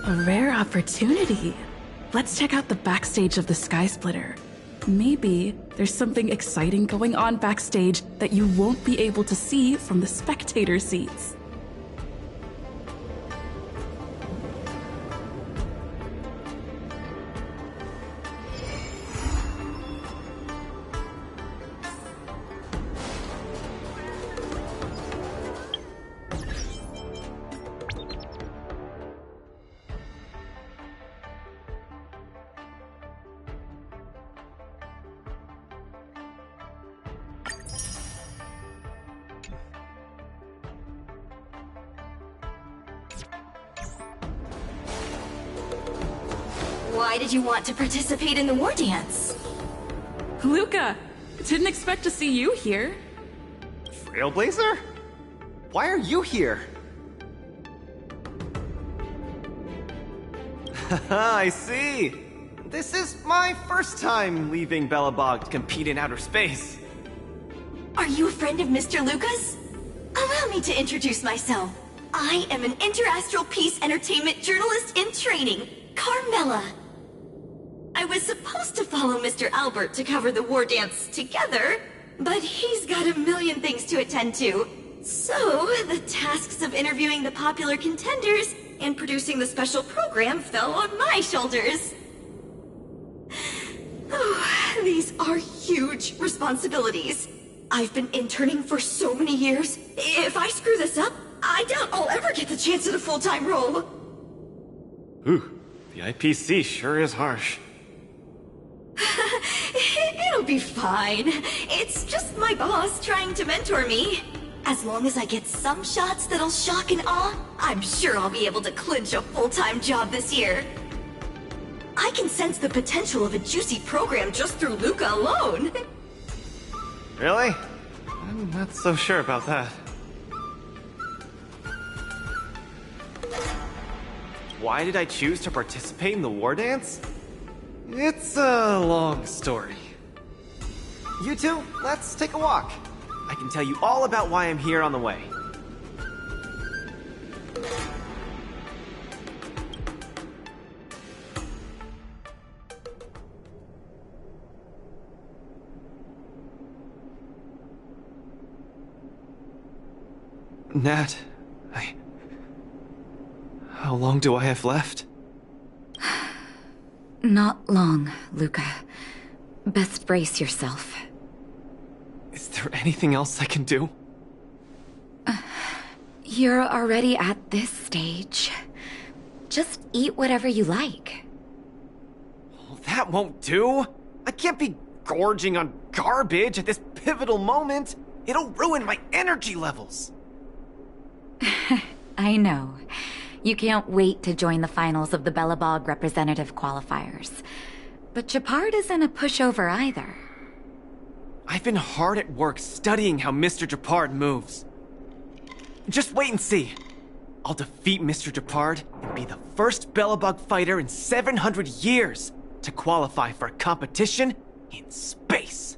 A rare opportunity. Let's check out the backstage of the Sky Splitter. Maybe there's something exciting going on backstage that you won't be able to see from the spectator seats. Why did you want to participate in the war dance? Luca! Didn't expect to see you here. Trailblazer? Why are you here? I see! This is my first time leaving Belobog to compete in outer space. Are you a friend of Mr. Luca's? Allow me to introduce myself. I am an interastral peace entertainment journalist in training, Carmela. I was supposed to follow Mr. Albert to cover the war dance together, but he's got a million things to attend to. So, the tasks of interviewing the popular contenders and producing the special program fell on my shoulders. Oh, these are huge responsibilities. I've been interning for so many years. If I screw this up, I doubt I'll ever get the chance at a full-time role. Ooh, the IPC sure is harsh. It'll be fine. It's just my boss trying to mentor me. As long as I get some shots that'll shock and awe, I'm sure I'll be able to clinch a full-time job this year. I can sense the potential of a juicy program just through Luca alone. Really? I'm not so sure about that. Why did I choose to participate in the war dance? It's a long story. You two, let's take a walk. I can tell you all about why I'm here on the way. Nat, how long do I have left? Not long, Luca. Best brace yourself. Is there anything else I can do? You're already at this stage. Just eat whatever you like. Well, that won't do! I can't be gorging on garbage at this pivotal moment! It'll ruin my energy levels! I know. You can't wait to join the finals of the Belobog representative qualifiers. But Japard isn't a pushover either. I've been hard at work studying how Mr. Japard moves. Just wait and see. I'll defeat Mr. Japard and be the first Belobog fighter in 700 years to qualify for a competition in space.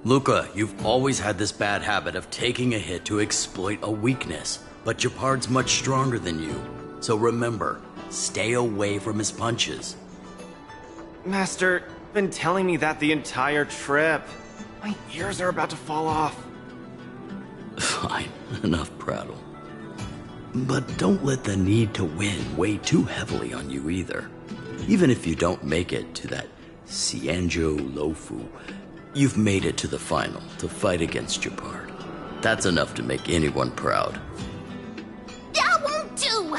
Luca, you've always had this bad habit of taking a hit to exploit a weakness, but Japard's much stronger than you. So remember, stay away from his punches. Master, you've been telling me that the entire trip. My ears are about to fall off. Fine, enough prattle. But don't let the need to win weigh too heavily on you either. Even if you don't make it to that Cianjo Lofu, you've made it to the final to fight against Japard. That's enough to make anyone proud. That won't do!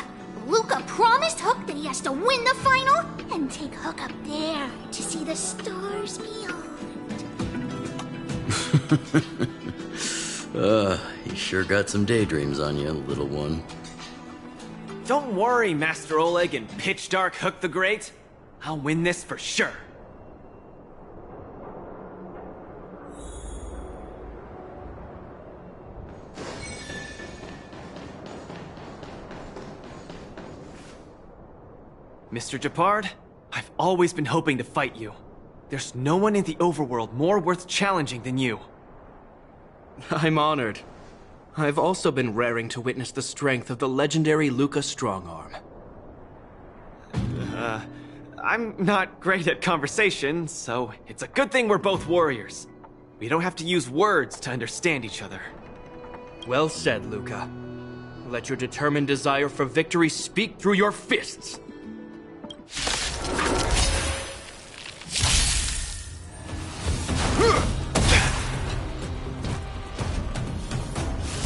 Luca promised Hook that he has to win the final and take Hook up there to see the stars beyond. You sure got some daydreams on you, little one. Don't worry, Master Oleg and Pitch Dark Hook the Great. I'll win this for sure. Mr. Gepard, I've always been hoping to fight you. There's no one in the overworld more worth challenging than you. I'm honored. I've also been raring to witness the strength of the legendary Luca Strongarm. I'm not great at conversation, so it's a good thing we're both warriors. We don't have to use words to understand each other. Well said, Luca. Let your determined desire for victory speak through your fists.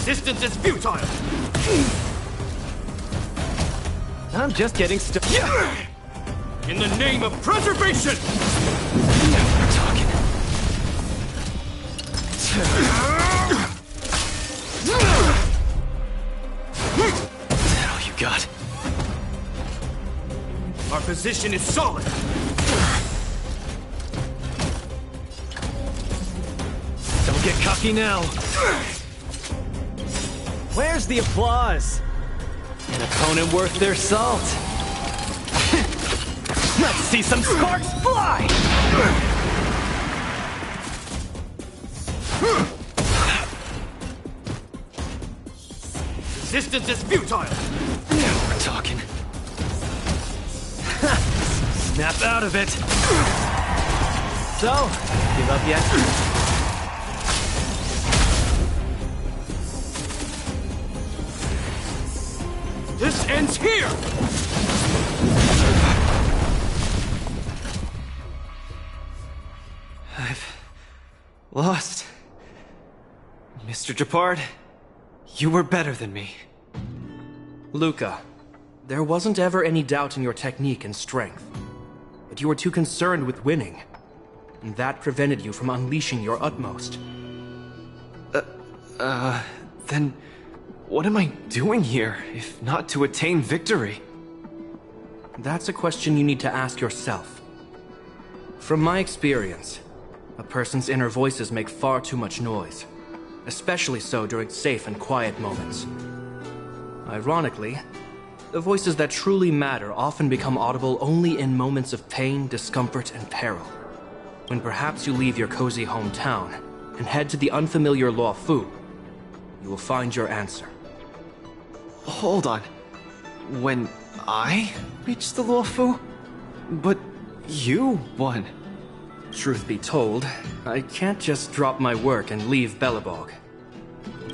Resistance is futile! I'm just getting started. In the name of preservation! We're talking. Is that all you got? Our position is solid! Don't get cocky now. Where's the applause? An opponent worth their salt. Let's see some sparks fly! Resistance is futile! Now we're talking. Snap out of it! So, give up yet? This ends here! I've lost. Mr. Gepard, you were better than me. Luca, there wasn't ever any doubt in your technique and strength. But you were too concerned with winning. And that prevented you from unleashing your utmost. Then what am I doing here, if not to attain victory? That's a question you need to ask yourself. From my experience, a person's inner voices make far too much noise, especially so during safe and quiet moments. Ironically, the voices that truly matter often become audible only in moments of pain, discomfort, and peril. When perhaps you leave your cozy hometown and head to the unfamiliar Luofu, you will find your answer. Hold on. When I reached the Luofu? But you won. Truth be told, I can't just drop my work and leave Belobog.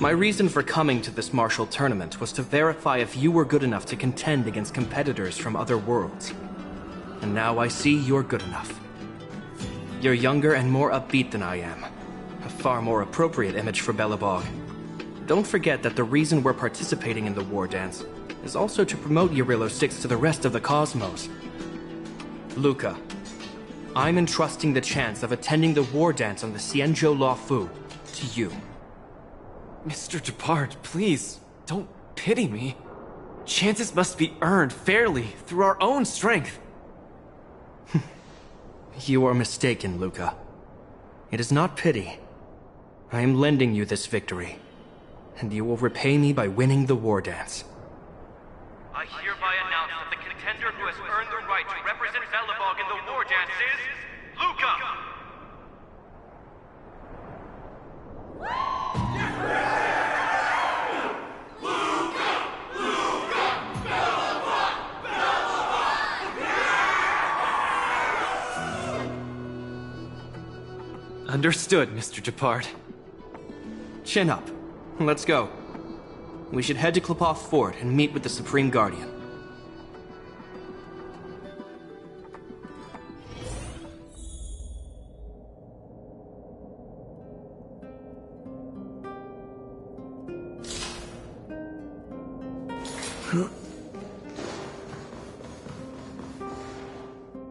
My reason for coming to this martial tournament was to verify if you were good enough to contend against competitors from other worlds. And now I see you're good enough. You're younger and more upbeat than I am. A far more appropriate image for Belobog. Don't forget that the reason we're participating in the war dance is also to promote Eurilo 6 to the rest of the cosmos. Luca, I'm entrusting the chance of attending the war dance on the Xianzhou Luofu to you. Mr. Gepard, please, don't pity me. Chances must be earned fairly through our own strength. You are mistaken, Luca. It is not pity. I am lending you this victory, and you will repay me by winning the war dance. I hereby announce that the contender who has earned the right to represent Belobog in the war dance is Luca! Understood, Mr. Gepard. Chin up. Let's go. We should head to Klopov Fort and meet with the Supreme Guardian.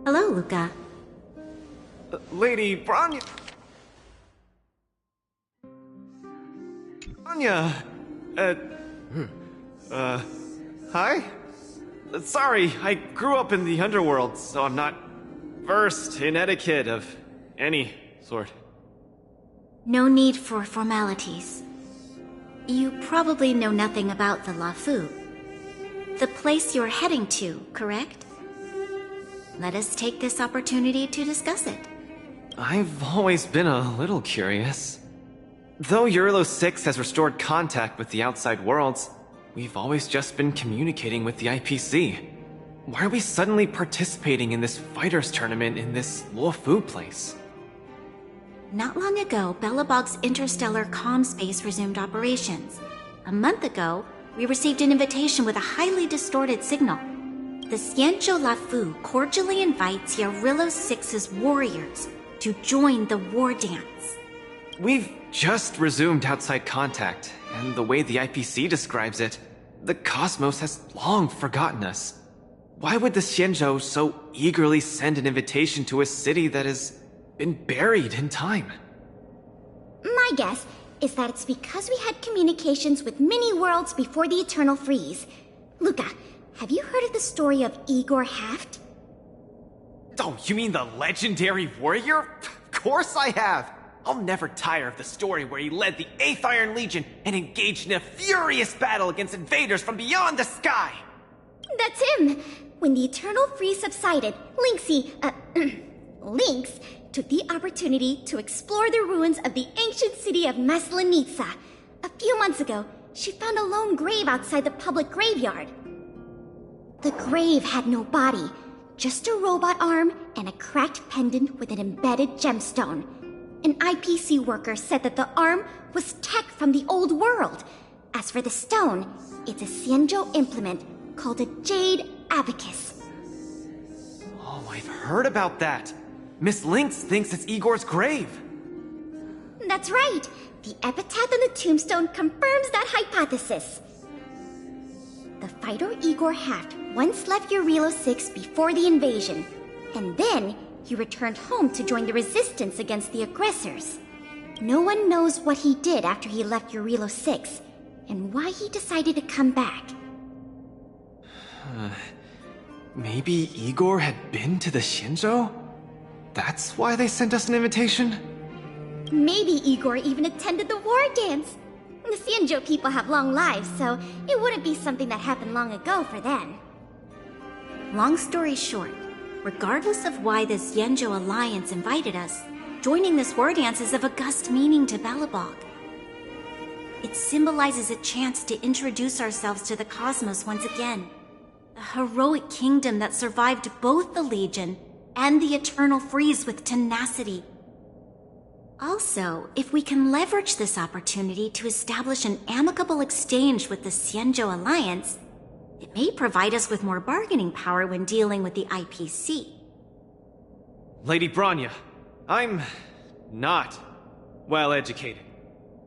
Hello, Luca. Lady Bronya... Bronya! Hi? Sorry, I grew up in the underworld, so I'm not versed in etiquette of any sort. No need for formalities. You probably know nothing about the Lafu. The place you're heading to, correct? Let us take this opportunity to discuss it. I've always been a little curious. Though Eurilo 6 has restored contact with the outside worlds, we've always just been communicating with the IPC. Why are we suddenly participating in this fighters tournament in this Luofu place? Not long ago, Belobog's interstellar comm space resumed operations. A month ago, we received an invitation with a highly distorted signal. The Xianzhou Lafu cordially invites Eurilo 6's warriors to join the war dance. We've just resumed outside contact, and the way the IPC describes it, the cosmos has long forgotten us. Why would the Xianzhou so eagerly send an invitation to a city that has been buried in time? My guess is that it's because we had communications with many worlds before the Eternal Freeze. Luca, have you heard of the story of Igor Haft? Oh, you mean the legendary warrior? Of course I have! I'll never tire of the story where he led the 8th Iron Legion and engaged in a furious battle against invaders from beyond the sky! That's him! When the Eternal Freeze subsided, Lynx took the opportunity to explore the ruins of the ancient city of Maslenitsa. A few months ago, she found a lone grave outside the public graveyard. The grave had no body, just a robot arm and a cracked pendant with an embedded gemstone. An IPC worker said that the arm was tech from the old world. As for the stone, it's a Xianzhou implement called a Jade Abacus. Oh, I've heard about that. Miss Lynx thinks it's Igor's grave. That's right. The epitaph on the tombstone confirms that hypothesis. The fighter Igor Haft once left Eurilo 6 before the invasion, and then he returned home to join the resistance against the aggressors. No one knows what he did after he left Eurilo 6, and why he decided to come back. Maybe Igor had been to the Xianzhou? That's why they sent us an invitation? Maybe Igor even attended the war dance. The Xianzhou people have long lives, so it wouldn't be something that happened long ago for them. Long story short, regardless of why the Xianzhou Alliance invited us, joining this war dance is of august meaning to Belobog. It symbolizes a chance to introduce ourselves to the cosmos once again. A heroic kingdom that survived both the Legion and the Eternal Freeze with tenacity. Also, if we can leverage this opportunity to establish an amicable exchange with the Xianzhou Alliance, it may provide us with more bargaining power when dealing with the IPC. Lady Bronya, I'm not well educated,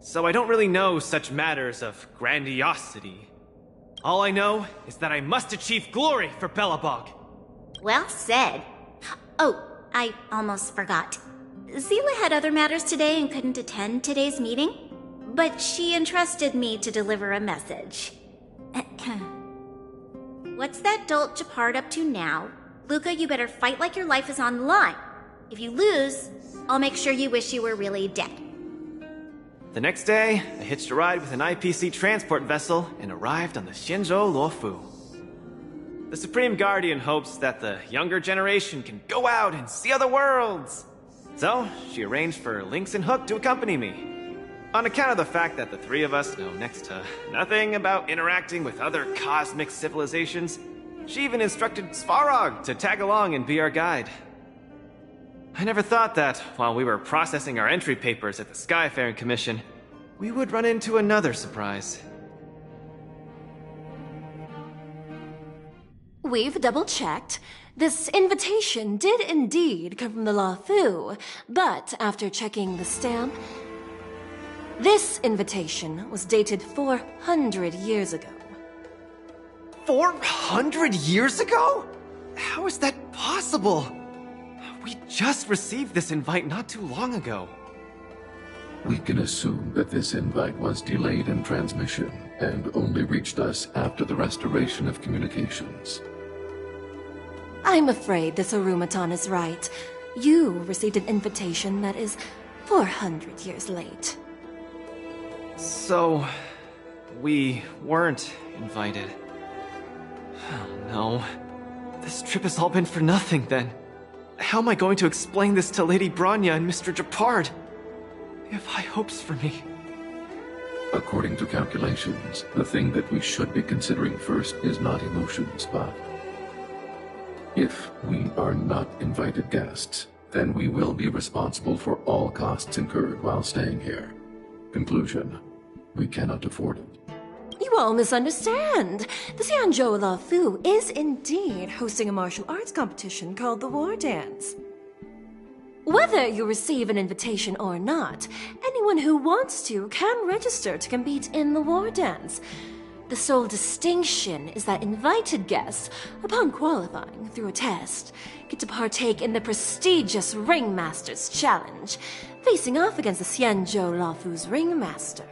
so I don't really know such matters of grandiosity. All I know is that I must achieve glory for Belobog. Well said. Oh, I almost forgot. Zila had other matters today and couldn't attend today's meeting, but she entrusted me to deliver a message. What's that dolt Japard up to now? Luca, you better fight like your life is on the line. If you lose, I'll make sure you wish you were really dead. The next day, I hitched a ride with an IPC transport vessel and arrived on the Xianzhou Luofu. The Supreme Guardian hopes that the younger generation can go out and see other worlds. So, she arranged for Lynx and Hook to accompany me. On account of the fact that the three of us know next to nothing about interacting with other cosmic civilizations, she even instructed Svarog to tag along and be our guide. I never thought that, while we were processing our entry papers at the Skyfaring Commission, we would run into another surprise. We've double-checked. This invitation did indeed come from the Luofu, but after checking the stamp, this invitation was dated 400 years ago. 400 years ago? How is that possible? We just received this invite not too long ago. We can assume that this invite was delayed in transmission and only reached us after the restoration of communications. I'm afraid this Arumaton is right. You received an invitation that is 400 years late. So, we weren't invited. Oh no. This trip has all been for nothing then. How am I going to explain this to Lady Bronya and Mr. Japard? They have high hopes for me. According to calculations, the thing that we should be considering first is not emotions, but if we are not invited guests, then we will be responsible for all costs incurred while staying here. Conclusion, we cannot afford it. You all misunderstand. The Xianzhou Lafu is indeed hosting a martial arts competition called the War Dance. Whether you receive an invitation or not, anyone who wants to can register to compete in the War Dance. The sole distinction is that invited guests, upon qualifying through a test, get to partake in the prestigious Ringmaster's Challenge, facing off against the Xianzhou Lafu's Ringmaster.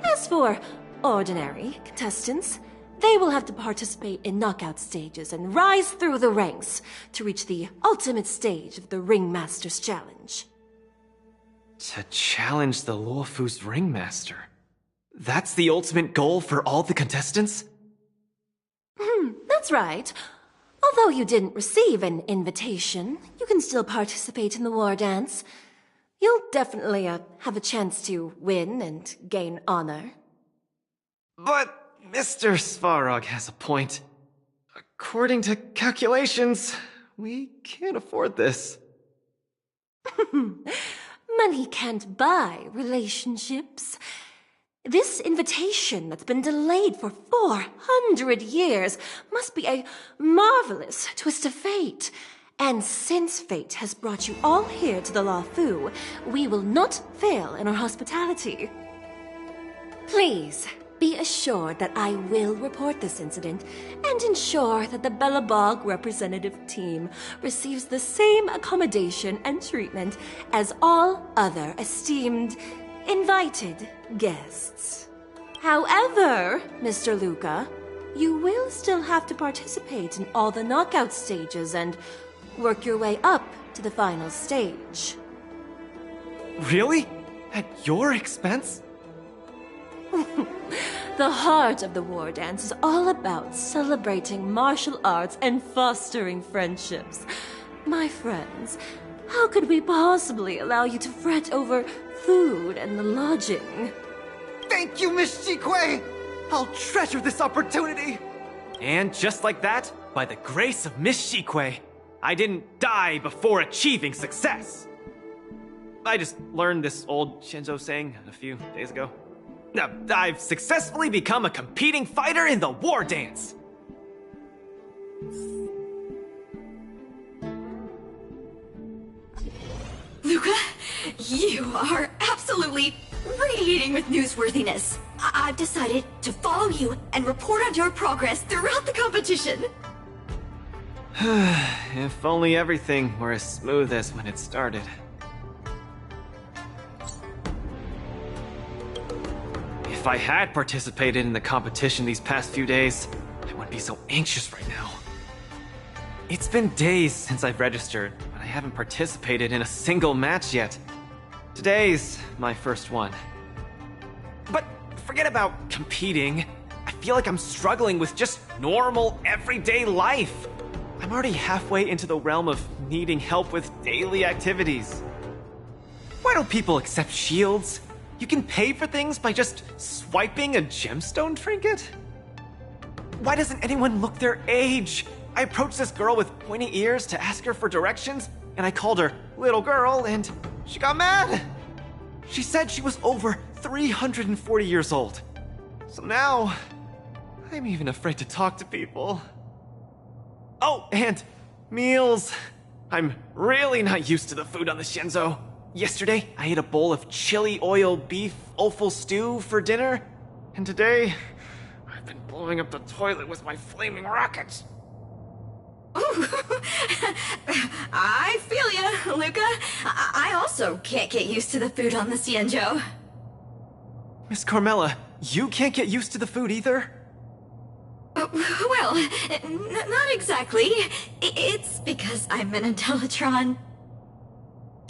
As for ordinary contestants, they will have to participate in knockout stages and rise through the ranks to reach the ultimate stage of the Ringmaster's Challenge. To challenge the Luofu's Ringmaster? That's the ultimate goal for all the contestants? That's right. Although you didn't receive an invitation, you can still participate in the War Dance. You'll definitely have a chance to win and gain honor. But Mr. Svarog has a point. According to calculations, we can't afford this. Money can't buy relationships. This invitation that's been delayed for 400 years must be a marvelous twist of fate. And since fate has brought you all here to the Lafu, we will not fail in our hospitality. Please, be assured that I will report this incident and ensure that the Belobog representative team receives the same accommodation and treatment as all other esteemed, invited guests. However, Mr. Luca, you will still have to participate in all the knockout stages and work your way up to the final stage. Really? At your expense? The heart of the War Dance is all about celebrating martial arts and fostering friendships. My friends, how could we possibly allow you to fret over food and the lodging? Thank you, Miss Shikue! I'll treasure this opportunity! And just like that, by the grace of Miss Shikue, I didn't die before achieving success! I just learned this old Shinzo saying a few days ago. Now, I've successfully become a competing fighter in the War Dance! Luca, you are absolutely radiating with newsworthiness. I've decided to follow you and report on your progress throughout the competition. If only everything were as smooth as when it started. If I had participated in the competition these past few days, I wouldn't be so anxious right now. It's been days since I've registered, but I haven't participated in a single match yet. Today's my first one. But forget about competing. I feel like I'm struggling with just normal, everyday life. I'm already halfway into the realm of needing help with daily activities. Why don't people accept shields? You can pay for things by just swiping a gemstone trinket? Why doesn't anyone look their age? I approached this girl with pointy ears to ask her for directions, and I called her little girl, and she got mad. She said she was over 340 years old. So now, I'm even afraid to talk to people. Oh, and meals. I'm really not used to the food on the Shinzo. Yesterday, I ate a bowl of chili oil beef offal stew for dinner, and today, I've been blowing up the toilet with my flaming rockets. I feel ya, Luca. I also also can't get used to the food on the Xianzhou. Miss Carmela, you can't get used to the food either? Well, not exactly. It's because I'm an Intellitron.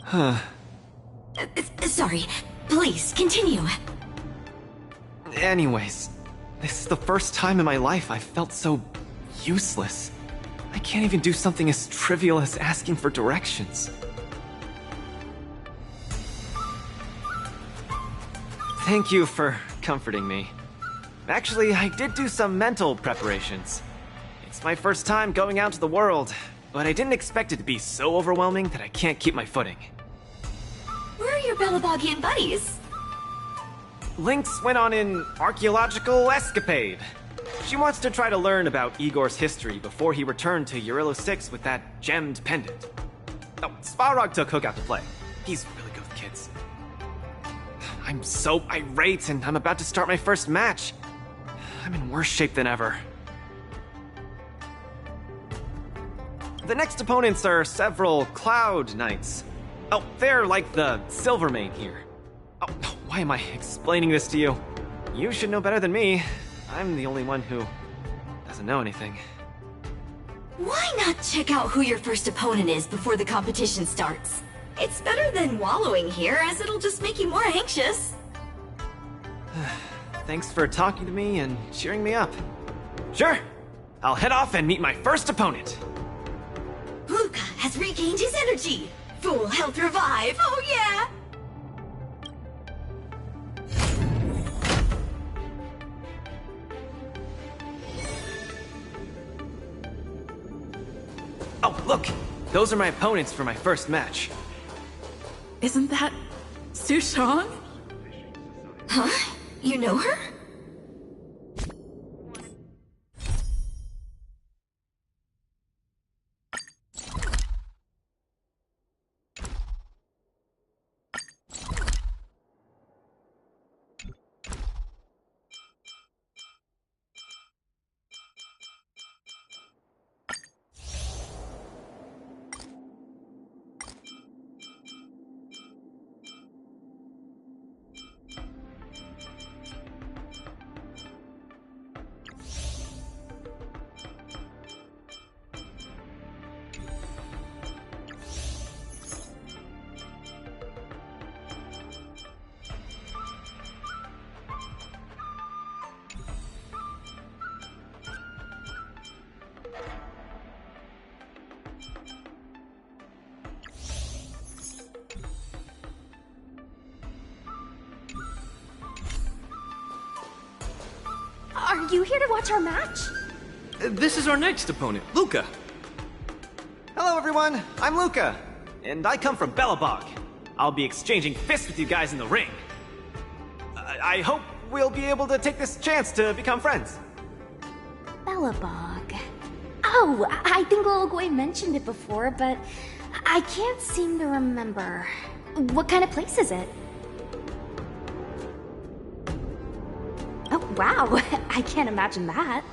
Huh. Sorry. Please, continue. Anyways, this is the first time in my life I've felt so useless. I can't even do something as trivial as asking for directions. Thank you for comforting me. Actually, I did do some mental preparations. It's my first time going out to the world, but I didn't expect it to be so overwhelming that I can't keep my footing. Where are your Belabogian buddies? Lynx went on an archaeological escapade. She wants to try to learn about Igor's history before he returned to Urilo 6 with that gemmed pendant. Oh, Svarog took Hook out to play. He's really good with kids. I'm so irate, and I'm about to start my first match. I'm in worse shape than ever. The next opponents are several Cloud Knights. Oh, they're like the Silvermane here. Oh, why am I explaining this to you? You should know better than me. I'm the only one who doesn't know anything. Why not check out who your first opponent is before the competition starts? It's better than wallowing here, as it'll just make you more anxious. Thanks for talking to me and cheering me up. Sure, I'll head off and meet my first opponent. Luca has regained his energy. Full health revive, oh yeah! Oh, look! Those are my opponents for my first match. Isn't that Su Shang? Huh? You know her? Are you here to watch our match? This is our next opponent, Luca. Hello everyone, I'm Luca, and I come from Belobog. I'll be exchanging fists with you guys in the ring. I hope we'll be able to take this chance to become friends. Belobog. Oh, I think Lilogway mentioned it before, but I can't seem to remember. What kind of place is it? Oh, wow. I can't imagine that.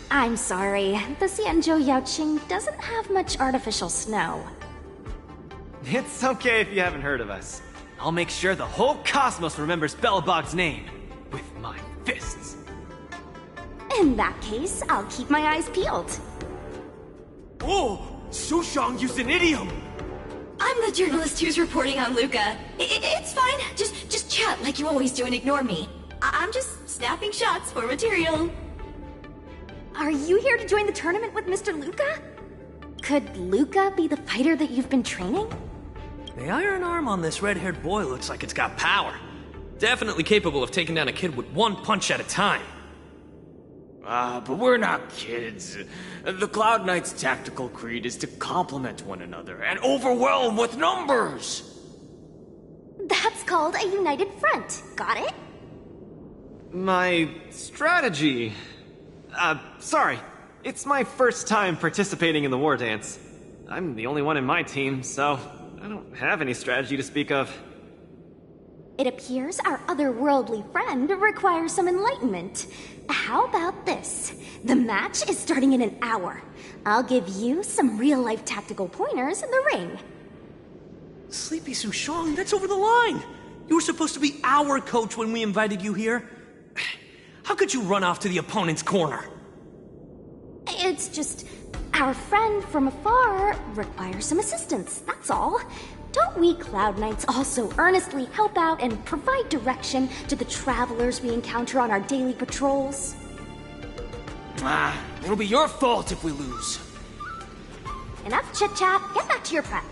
I'm sorry. The Xianzhou Yaoqing doesn't have much artificial snow. It's okay if you haven't heard of us. I'll make sure the whole cosmos remembers Belobog's name with my fists. In that case, I'll keep my eyes peeled. Oh, Su Shang used an idiom! I'm the journalist who's reporting on Luca. It's fine. Just chat like you always do and ignore me. I'm just snapping shots for material. Are you here to join the tournament with Mr. Luca? Could Luca be the fighter that you've been training? The iron arm on this red-haired boy looks like it's got power. Definitely capable of taking down a kid with one punch at a time. But we're not kids. The Cloud Knight's tactical creed is to complement one another and overwhelm with numbers! That's called a united front. Got it? My strategy... sorry. It's my first time participating in the war dance. I'm the only one in my team, so I don't have any strategy to speak of. It appears our otherworldly friend requires some enlightenment. How about this? The match is starting in an hour. I'll give you some real-life tactical pointers in the ring. Sleepy Souchong, that's over the line! You were supposed to be our coach when we invited you here. How could you run off to the opponent's corner? It's just... our friend from afar requires some assistance, that's all. Don't we Cloud Knights also earnestly help out and provide direction to the travelers we encounter on our daily patrols? It'll be your fault if we lose. Enough chit-chat, get back to your prep.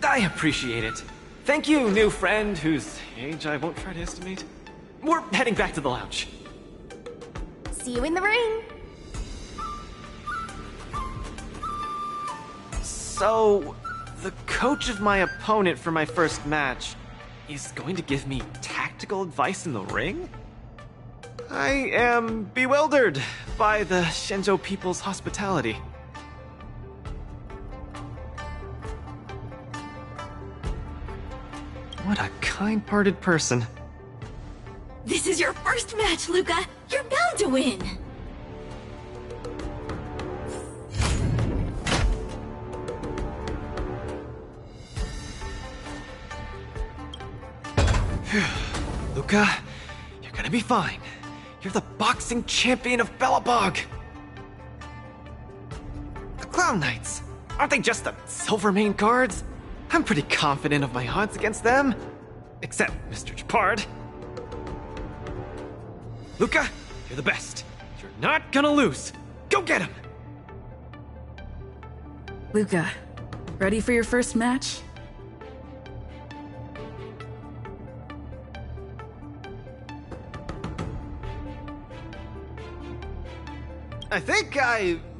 I appreciate it. Thank you, new friend, whose age I won't try to estimate. We're heading back to the lounge. See you in the ring! So, the coach of my opponent for my first match is going to give me tactical advice in the ring? I am bewildered by the Shenzhou people's hospitality. What a kind-hearted person. This is your first match, Luca. You're bound to win. Luca, you're gonna be fine. You're the boxing champion of Belobog. The Clown Knights, aren't they just the Silvermane guards? I'm pretty confident of my odds against them. Except Mr. Japard. Luca, you're the best. You're not gonna lose. Go get him! Luca, ready for your first match? I think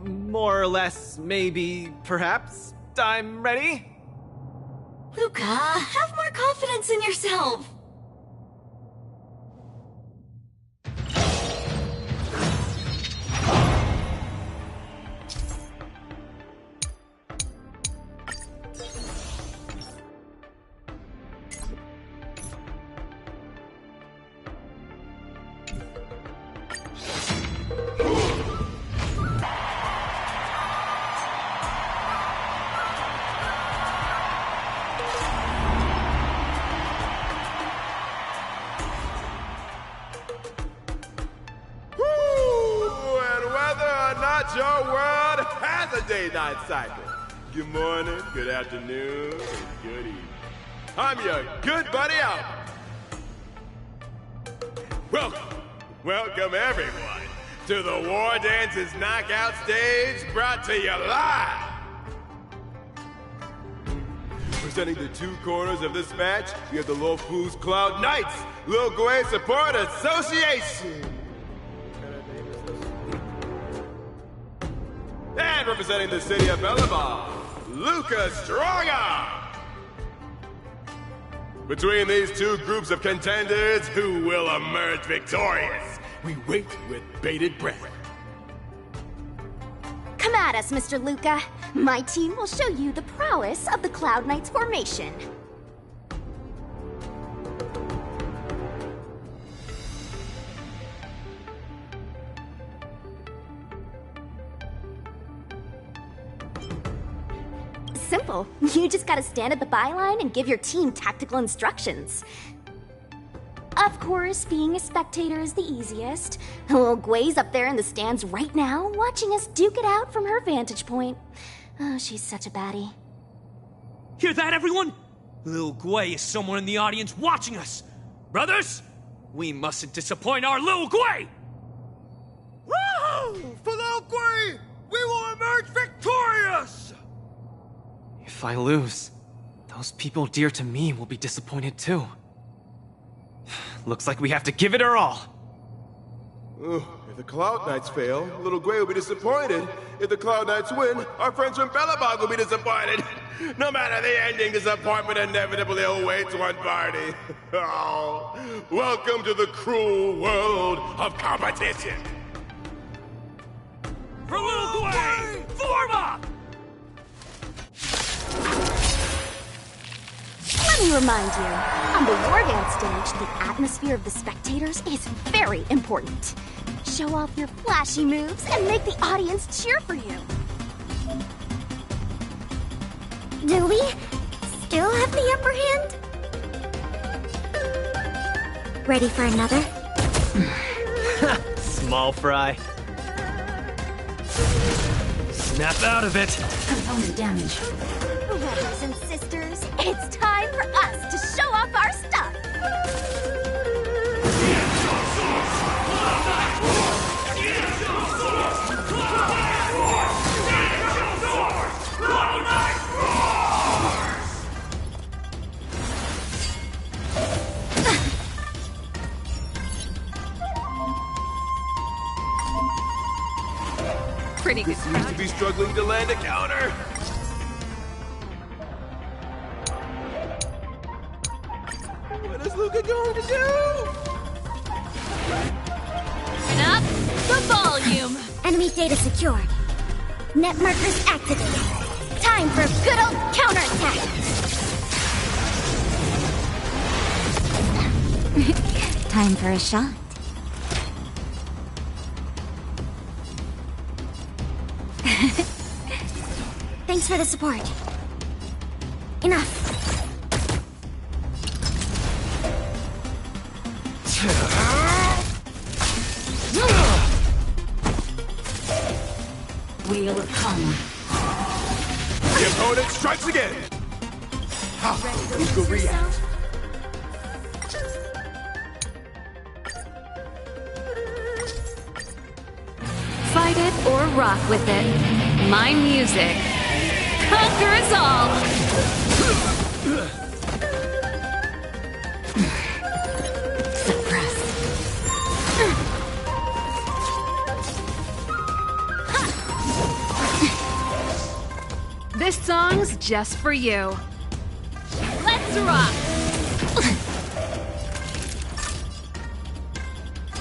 more or less, maybe, perhaps, I'm ready. Luca, have more confidence in yourself. Your world has a day-night cycle. Good morning, good afternoon, and good evening. I'm your good buddy Albert. Welcome everyone to the War Dances Knockout Stage, brought to you live. Presenting the two corners of this match, we have the Luofu's Cloud Knights, Lil Gui Support Association. And representing the city of Belobog, Luca Strongarm. Between these two groups of contenders, who will emerge victorious? We wait with bated breath. Come at us, Mr. Luca. My team will show you the prowess of the Cloud Knights formation. Simple. You just gotta stand at the byline and give your team tactical instructions. Of course, being a spectator is the easiest. Little Gui's up there in the stands right now, watching us duke it out from her vantage point. Oh, she's such a baddie. Hear that, everyone? Lil Gui is somewhere in the audience watching us. Brothers, we mustn't disappoint our Lil Gui! Woohoo! For Lil Gui, we will emerge victorious! If I lose, those people dear to me will be disappointed too. Looks like we have to give it our all. If the Cloud Knights fail, Little Gui will be disappointed. If the Cloud Knights win, our friends from Belobog will be disappointed. No matter the ending, disappointment inevitably awaits one party. Oh, welcome to the cruel world of competition. For Lil Gui, form up! Let me remind you, on the War Dance stage, the atmosphere of the spectators is very important. Show off your flashy moves and make the audience cheer for you. Do we? still have the upper hand? Ready for another? Small fry. Snap out of it! Component damage. Brothers and sisters, it's time for us to show off our stuff! Pretty good. Seems to be struggling to land a counter. What is Luca going to do? Turn up the volume. Enemy data secured. Net markers activated. Time for a good old counterattack. Time for a shot. Thanks for the support. Enough. Wheel of Karma. The opponent strikes again. How will Luca react? Fight it or rock with it. My music conquers all. Suppress. This song's just for you. Let's rock.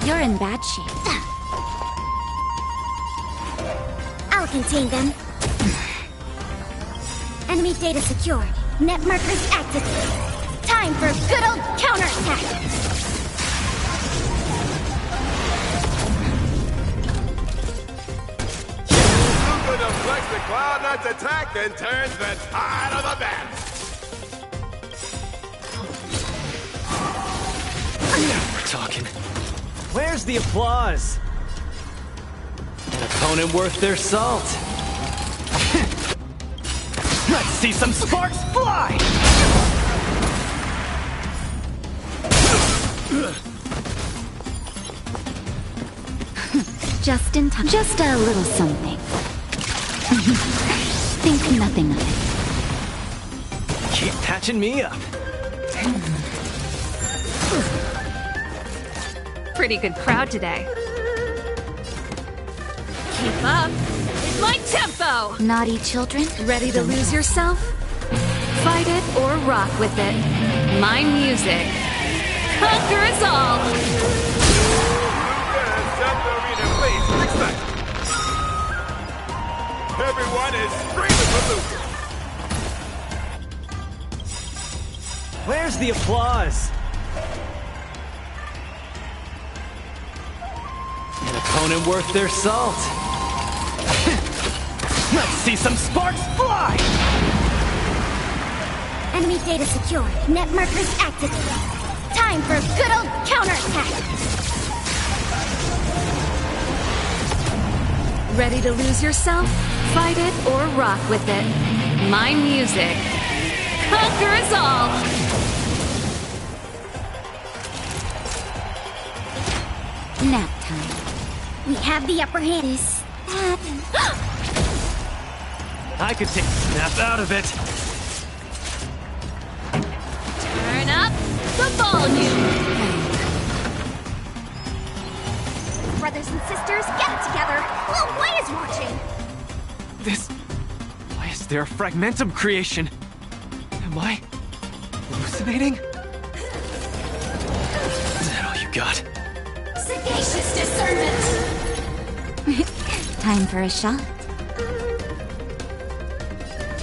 You're in bad shape. I'll contain them. Enemy data secured. Net markers activated. Time for a good old counterattack. Luca deflects the Cloud Knight's attack and turns the tide of the battle. Now we're talking. Where's the applause? An opponent worth their salt. Let's see some sparks fly! Just in time. Just a little something. Think nothing of it. Keep patching me up. Pretty good crowd today. Keep up. It's my tempo. Naughty children. Ready to lose yourself? Fight it or rock with it. My music conquers all. Luca has set the arena ablaze with excitement. Everyone is screaming for Luca. Where's the applause? An opponent worth their salt. Let's see some sparks fly! Enemy data secured. Net markers activated. Time for a good old counterattack. Ready to lose yourself? Fight it or rock with it. My music conquers all. Nap time. We have the upper hand. Is that... I could take a snap out of it. Turn up the volume. Brothers and sisters, get it together. Lil Gwei is watching. This... Why is there a fragmentum creation? Am I hallucinating? Is that all you got? Sagacious discernment. Time for a shot.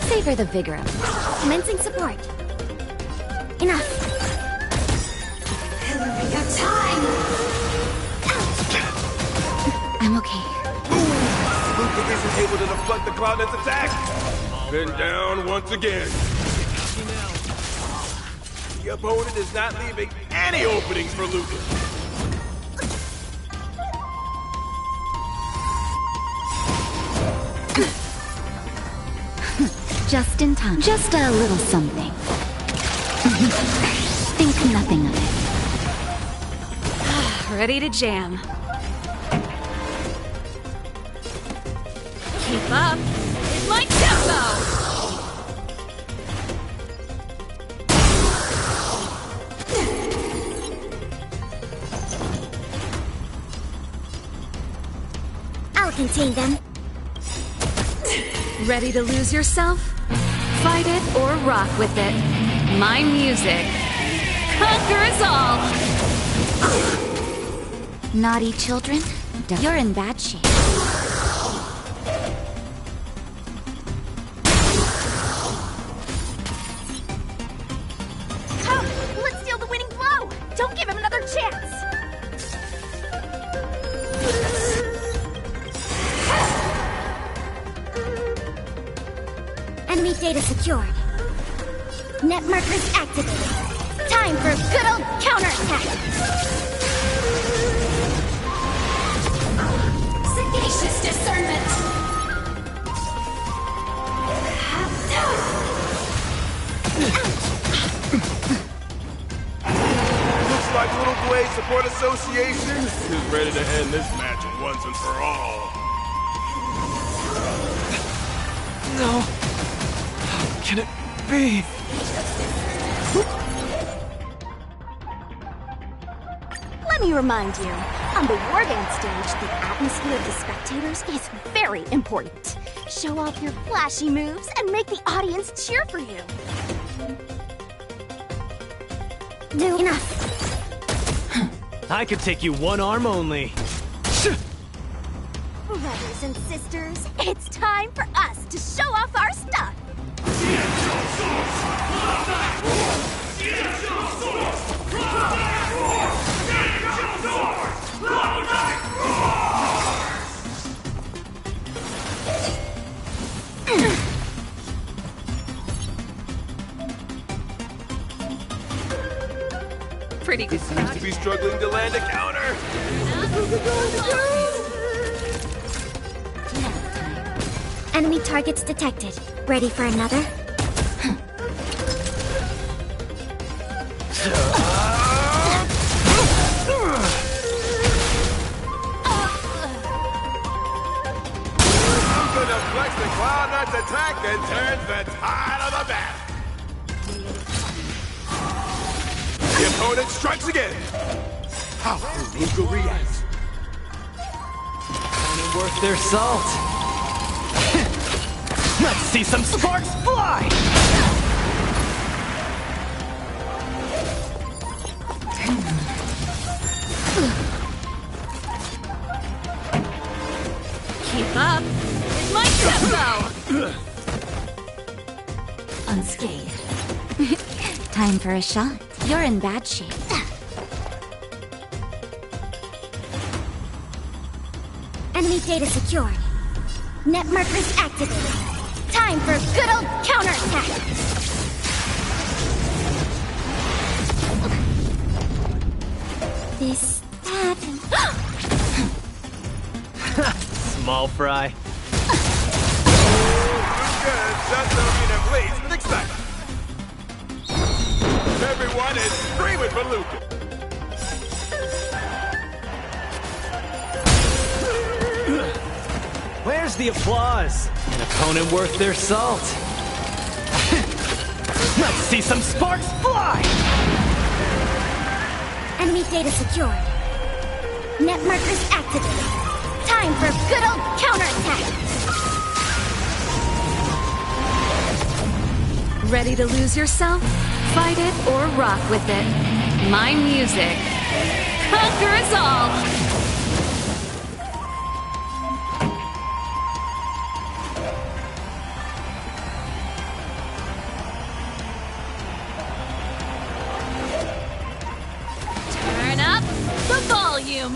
Savor the vigor of it. Commencing support. Enough. Hillary of time. I'm okay. Luca isn't able to deflect the Cloud Knight's attack. Been down once again. The opponent is not leaving any openings for Lucas. Just in time. Just a little something. Think nothing of it. Ready to jam. Keep up. It's my tempo! I'll contain them. Ready to lose yourself? Fight it or rock with it. My music conquers all! Naughty children, you're in bad shape. Come, let's steal the winning blow! Don't give him another chance! Enemy data secured. Net markers activated. Time for a good old counterattack! Sagacious discernment! Looks like Little Gwei Support Association is ready to end this match once and for all. No. How can it be? Let me remind you, on the wardance stage, the atmosphere of the spectators is very important. Show off your flashy moves and make the audience cheer for you. No, enough. I could take you one arm only. Brothers and sisters, it's time for us to show off our stuff. Pretty good. He seems to be struggling to land a counter. Enemy targets detected. Ready for another? Luca deflects the Cloud Knight's attack and turns the tide of the battle. The opponent strikes again. How will Luca react? Only worth their salt. Let's see some sparks fly! Keep up. It's my tempo! Unscathed. Time for a shot. You're in bad shape. Enemy data secured. Net markers activated. Time for a good old counterattack! This, that, Small fry. Luca is just looking at please with excitement. Everyone is screaming for Luca. Where's the applause? An opponent worth their salt. Let's see some sparks fly! enemy data secured. Net markers activated. Time for a good old counterattack! Ready to lose yourself? Fight it or rock with it. My music conquers all! Turn up the volume!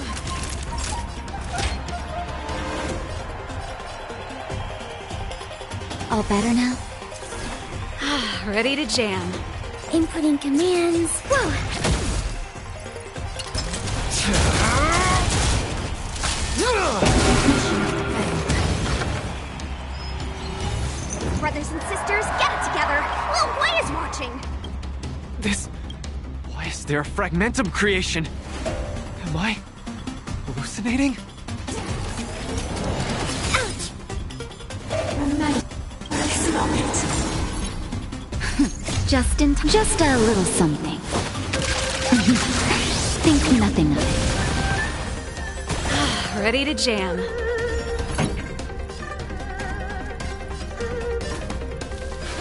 All better now? Ready to jam. Inputting commands. Whoa! Brothers and sisters, get it together! Lil Gwei is watching! Why is there a fragmentum creation? Am I hallucinating? Ouch! This moment. Just a little something. Think nothing of it. Ready to jam.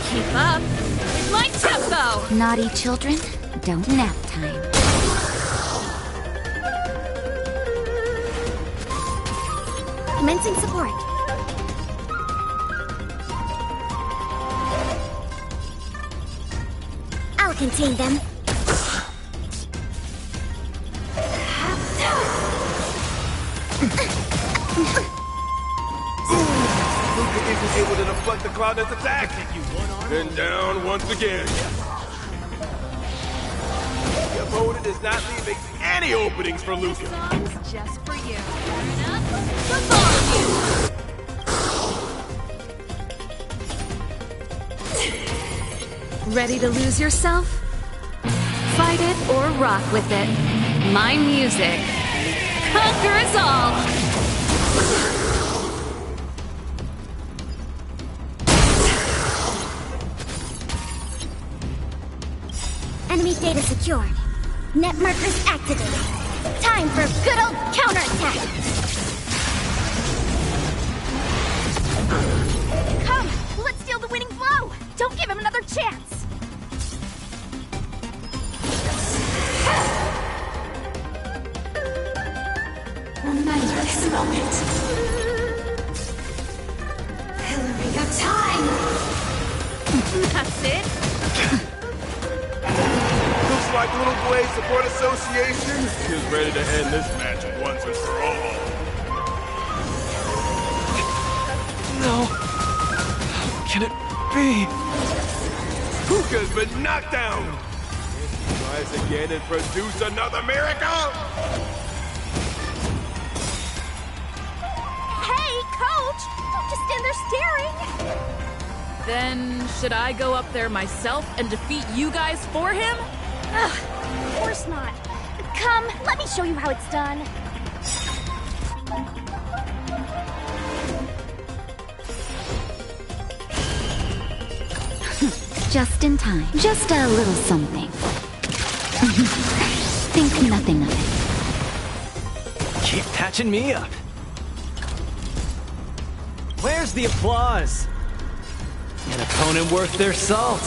Keep up with my tempo! Naughty children, don't nap time. Commencing support. I'll contain them. Luca isn't able to deflect the Cloud Knight's attack. Then down once again. The opponent is not leaving any openings for Luca. Song's just for you. Turn up the volume! Ready to lose yourself? Fight it or rock with it. My music conquers all! Enemy data secured. Net markers activated. Time for good old counterattack! Come! Let's steal the winning blow! Don't give him another chance! Remember this moment. Hillary of time! That's it? Looks like Little Gwei Support Association is ready to end this match once and for all. No. How can it be? Luca's been knocked down! Can he rise again and produce another miracle? Hey, coach! Don't just stand there staring! Then, should I go up there myself and defeat you guys for him? Ugh, of course not. Come, let me show you how it's done. Just in time. Just a little something. Think nothing of it. Keep patching me up. Where's the applause? An opponent worth their salt.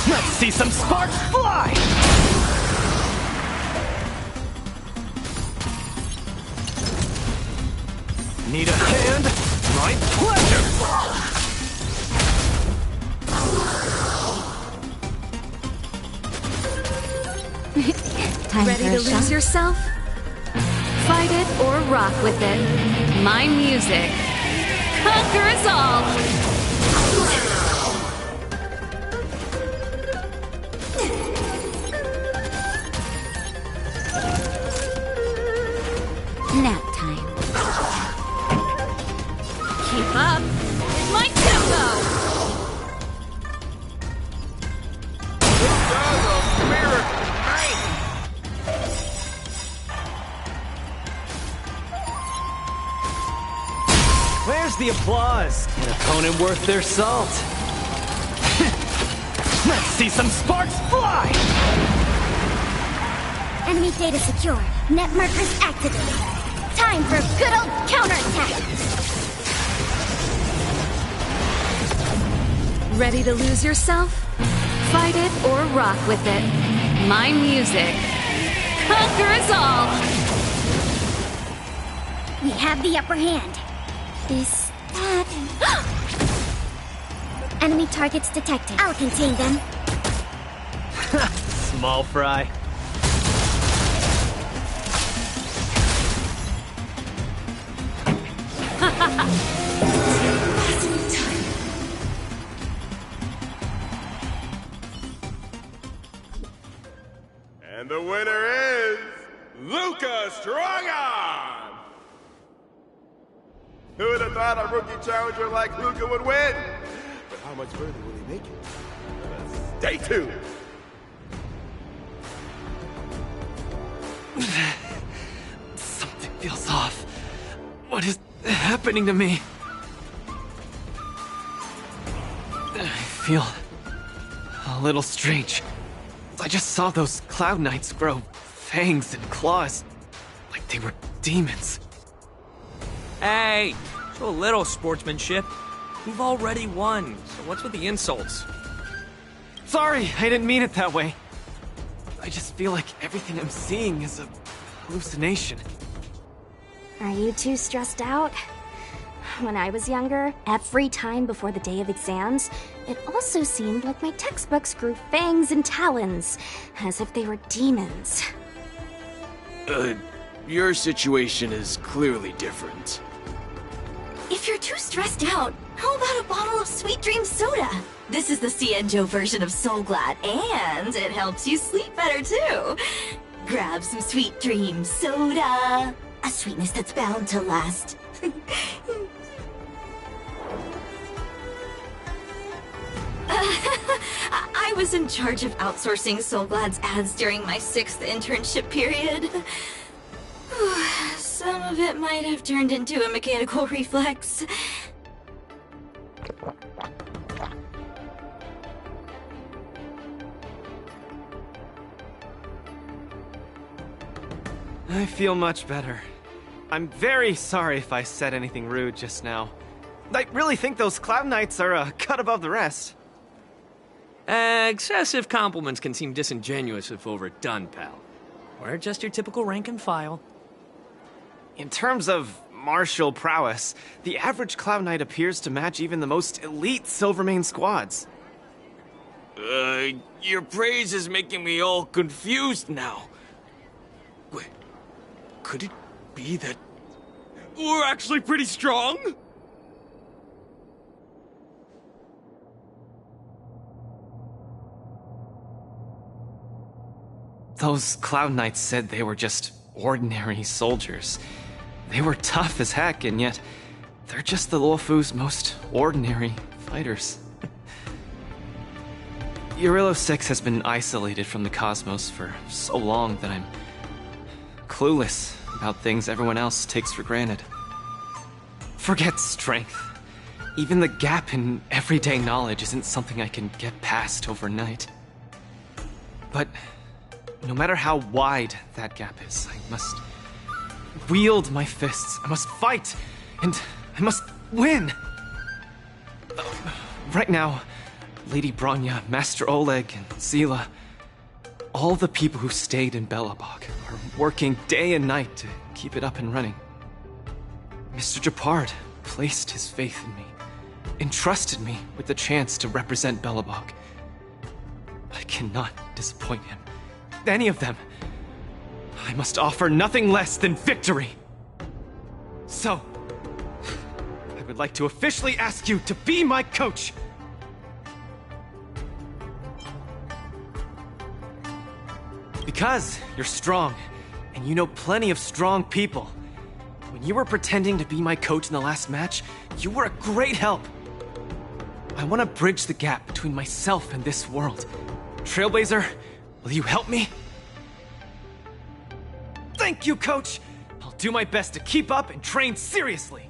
Let's see some sparks fly! Need a hand? My pleasure! Time Ready for to a lose shot? yourself? Fight it or rock with it. My music conquers all! Nap time. Keep up with my tempo! Where's the applause? An opponent worth their salt. Let's see some sparks fly! Enemy data secured. Net markers activated. Time for good old counterattack! Ready to lose yourself? Fight it or rock with it. My music conquers all! We have the upper hand. This, that... Enemy targets detected. I'll contain them. Small fry. And the winner is Luca Strongarm! Who would have thought a rookie challenger like Luca would win? But how much further will he make it? Stay tuned! Something feels off. What is happening to me? I feel a little strange. I just saw those Cloud Knights grow fangs and claws, like they were demons. Hey, show a little sportsmanship. We've already won, so what's with the insults? Sorry, I didn't mean it that way. I just feel like everything I'm seeing is a hallucination. Are you too stressed out? When I was younger, every time before the day of exams, it also seemed like my textbooks grew fangs and talons, as if they were demons. Your situation is clearly different. If you're too stressed out, how about a bottle of Sweet Dream Soda? This is the Cienjo version of Soul Glad, and it helps you sleep better too. Grab some Sweet Dream Soda. A sweetness that's bound to last. I was in charge of outsourcing Soul Glad's ads during my 6th internship period. Some of it might have turned into a mechanical reflex. I feel much better. I'm very sorry if I said anything rude just now. I really think those Cloud Knights are a cut above the rest. Excessive compliments can seem disingenuous if overdone, pal. We're just your typical rank and file. In terms of martial prowess, the average Cloud Knight appears to match even the most elite Silvermane squads. Your praise is making me all confused now. Wait, could it be that we're actually pretty strong? Those Cloud Knights said they were just ordinary soldiers. They were tough as heck, and yet they're just the Luofu's most ordinary fighters. Urillo 6 has been isolated from the cosmos for so long that I'm clueless about things everyone else takes for granted. Forget strength. Even the gap in everyday knowledge isn't something I can get past overnight. But no matter how wide that gap is, I must wield my fists. I must fight, and I must win. Right now, Lady Bronya, Master Oleg, and Zila, all the people who stayed in Belobog are working day and night to keep it up and running. Mr. Japard placed his faith in me, entrusted me with the chance to represent Belobog. I cannot disappoint him. Any of them. I must offer nothing less than victory. So, I would like to officially ask you to be my coach. Because you're strong, and you know plenty of strong people. When you were pretending to be my coach in the last match, you were a great help. I want to bridge the gap between myself and this world. Trailblazer, will you help me? Thank you, Coach! I'll do my best to keep up and train seriously.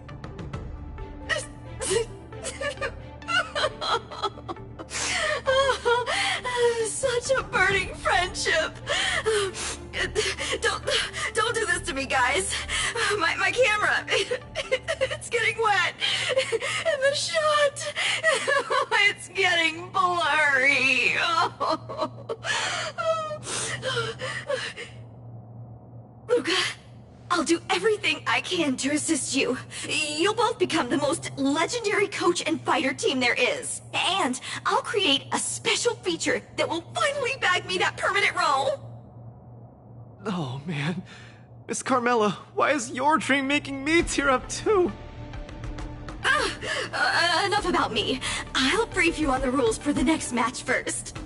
Such a burning friendship. Don't do this to me, guys. My camera, it's getting wet. And the shot, it's getting blurry. Luca, I'll do everything I can to assist you. You'll both become the most legendary coach and fighter team there is. And I'll create a special feature that will finally bag me that permanent role. Oh, man. Miss Carmela, why is your dream making me tear up too? Enough about me. I'll brief you on the rules for the next match first.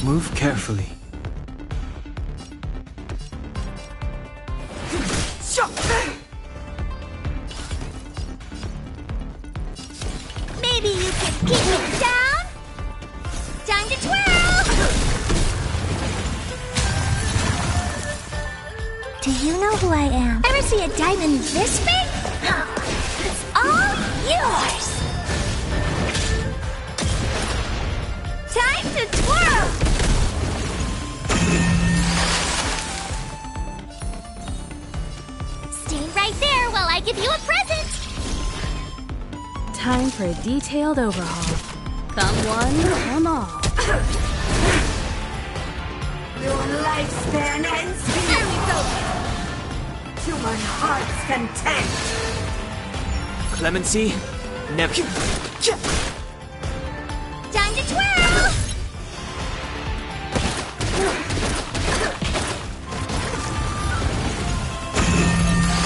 Move carefully. Maybe you can keep it down? Time to twirl! Do you know who I am? Ever see a diamond this big? It's all yours! Time to twirl! Stay right there while I give you a present! Time for a detailed overhaul. Come one, come all. Your lifespan ends here! There we go! To my heart's content! Clemency, never. Time to twirl!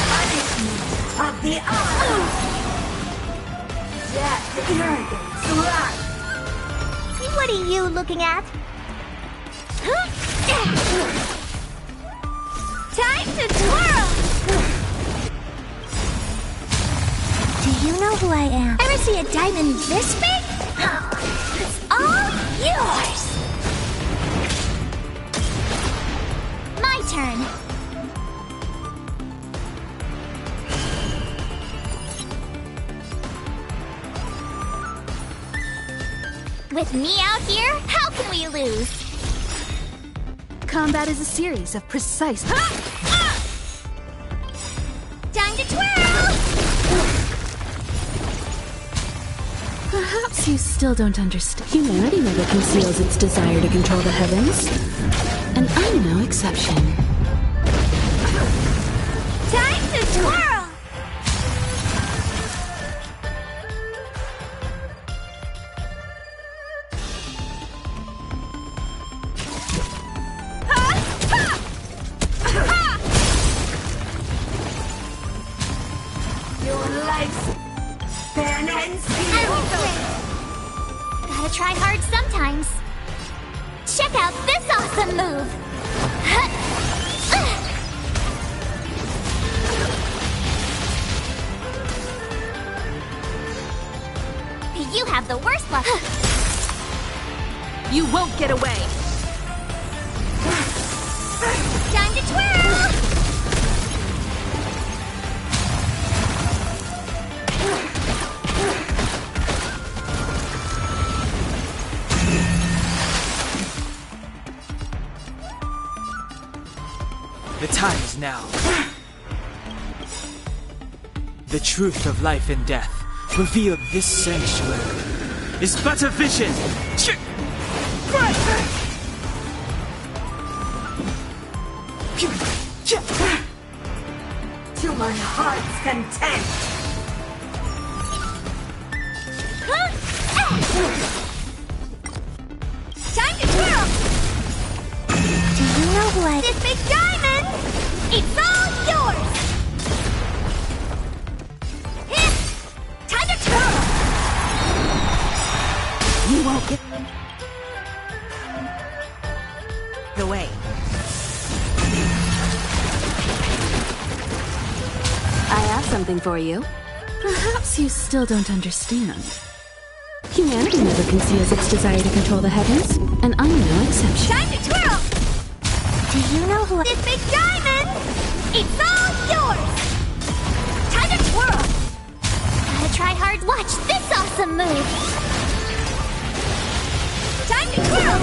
Punishment of the eye! Death arrogance life! What are you looking at? Time to twirl! Do you know who I am? Ever see a diamond this big? It's all yours! My turn. With me out here, how can we lose? Combat is a series of precise... Time to twirl! Perhaps you still don't understand. Humanity never conceals its desire to control the heavens. And I'm no exception. Time to twirl! Gotta try hard sometimes. Check out this awesome move! You have the worst luck. You won't get away! Time to twirl! The time is now. The truth of life and death, revealed this sanctuary, is but a vision. To my heart's content! Time to twirl! Do you know who I... This big diamond! It's all yours! Time to twirl! You won't get... away. I have something for you. Perhaps you still don't understand. Humanity never conceals its desire to control the heavens, and I'm no exception. Time to twirl! Do you know who... This big diamond! It's all yours! Time to twirl! Gotta try hard. Watch this awesome move! Time to twirl!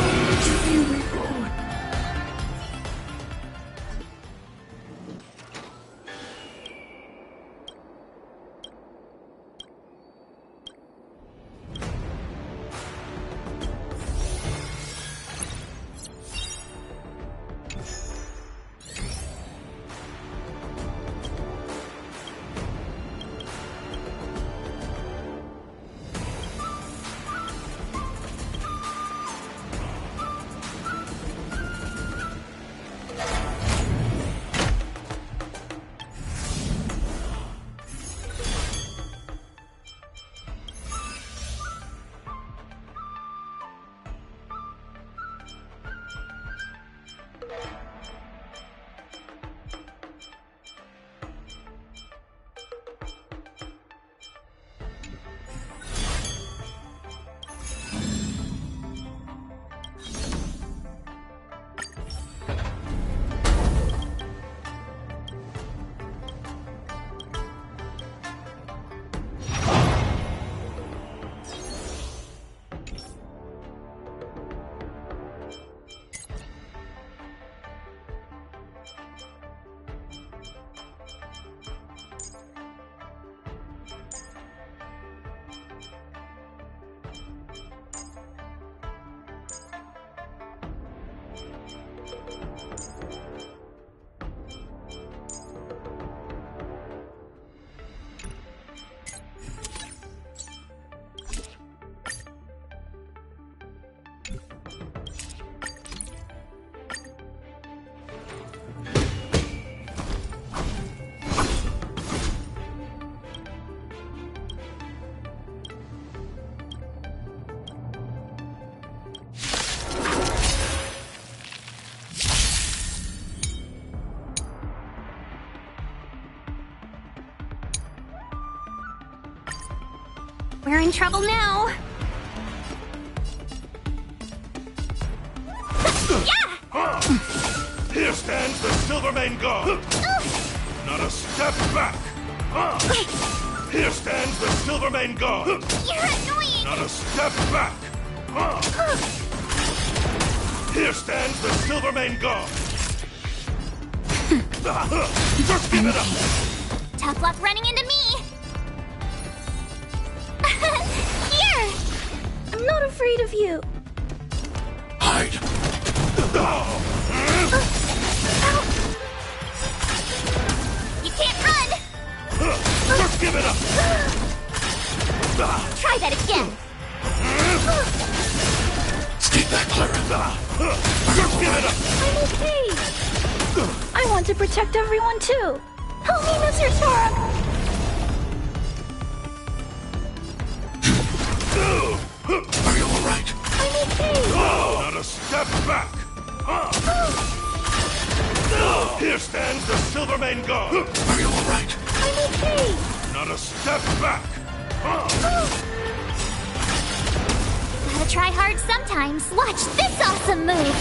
We're in trouble now. Yeah! Here stands the Silvermane God. Not a step back. Here stands the Silvermane God. You're annoying. Not a step back. Here stands the Silvermane God. Just give it up. Tough luck running into me. Here. I'm not afraid of you. Hide. You can't run. Just give it up. Try that again. Stay back, Clara. Just give it up. I'm okay. I want to protect everyone too. Help me, Mr. Torok. Are you all right? I'm okay. Not a step back. Here stands the Silvermane God. Are you all right? I'm okay. Not a step back. Gotta try hard sometimes. Watch this awesome move.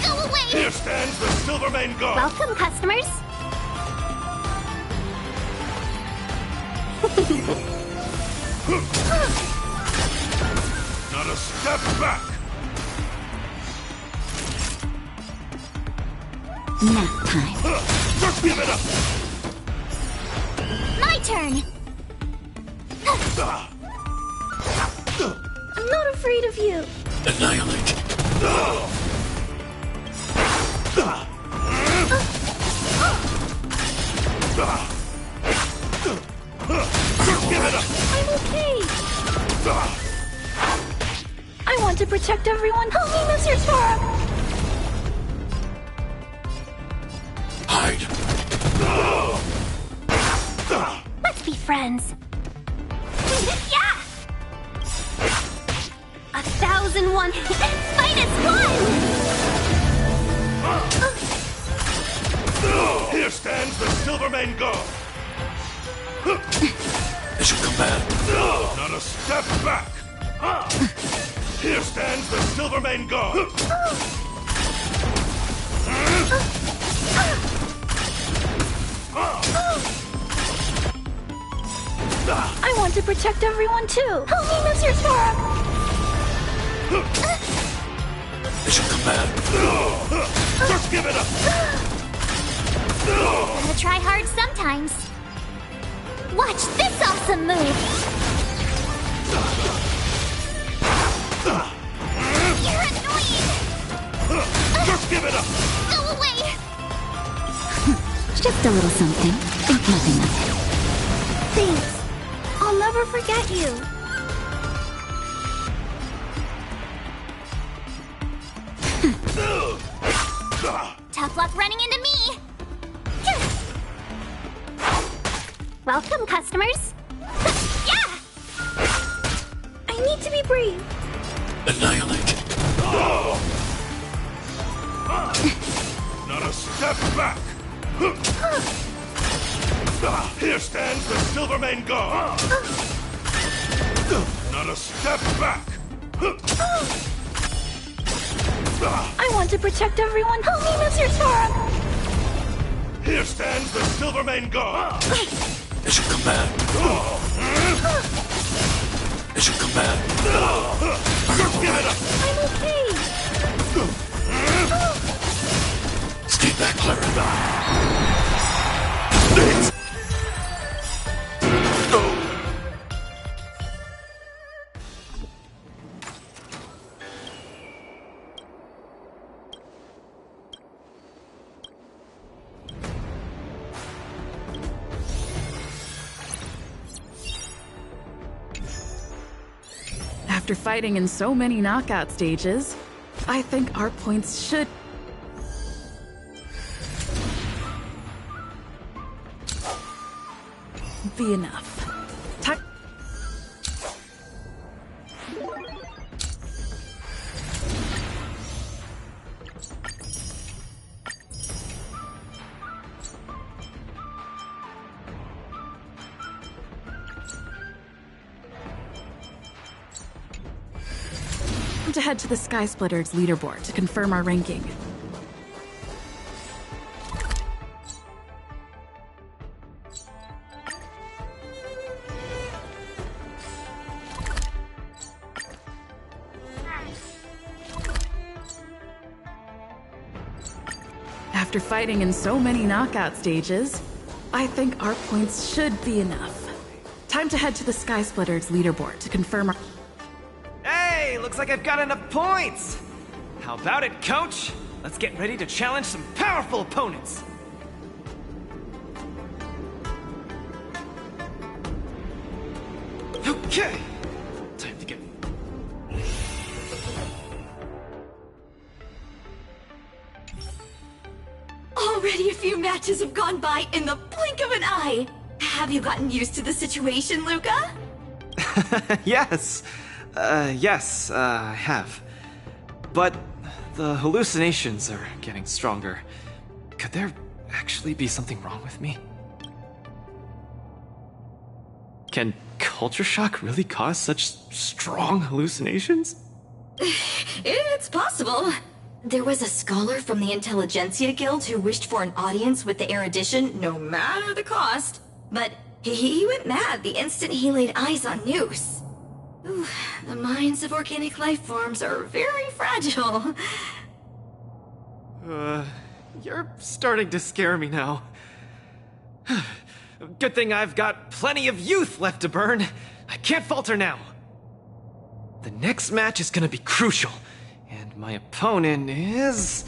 Go away. Here stands the Silvermane God. Welcome, customers. Not a step back. Nap time. Just give it up. My turn. I'm not afraid of you. Annihilate. Just give it up. I'm okay. I want to protect everyone. Help me, Mr. Torok. Hide. Let's be friends. Yeah! 1,001 minus 1! Here stands the Silvermane God. As you command. Not a step back. Here stands the Silvermane God. I want to protect everyone too. Help me, Mr. Torok. As you command. Just give it up. Gotta try hard sometimes. Watch this awesome move. You're annoying. Just give it up. Go away. Just a little something. Think nothing of it. Thanks. I'll never forget you. Tough luck running into me. Welcome, customers. Yeah! I need to be brave. Annihilate. Not a step back. Here stands the Silvermane God. Not a step back. I want to protect everyone. Help me, Mr. Torok. Here stands the Silvermane God. As you command. As you command. Just give it up. I'm okay. Stay back, Clara. After fighting in so many knockout stages, I think our points should... be enough. to head to the Sky Splitters leaderboard to confirm our ranking. After fighting in so many knockout stages, I think our points should be enough. Time to head to the Sky Splitters leaderboard to confirm our... Hey, looks like I've got enough points! How about it, coach? Let's get ready to challenge some powerful opponents! Okay! Time to get... Already a few matches have gone by in the blink of an eye. Have you gotten used to the situation, Luca? Yes. Yes, I have. But the hallucinations are getting stronger. Could there actually be something wrong with me? Can culture shock really cause such strong hallucinations? It's possible. There was a scholar from the Intelligentsia Guild who wished for an audience with the erudition, no matter the cost. But he went mad the instant he laid eyes on Noose. Ooh, the minds of organic life forms are very fragile. You're starting to scare me now. Good thing I've got plenty of youth left to burn. I can't falter now. The next match is gonna be crucial, and my opponent is...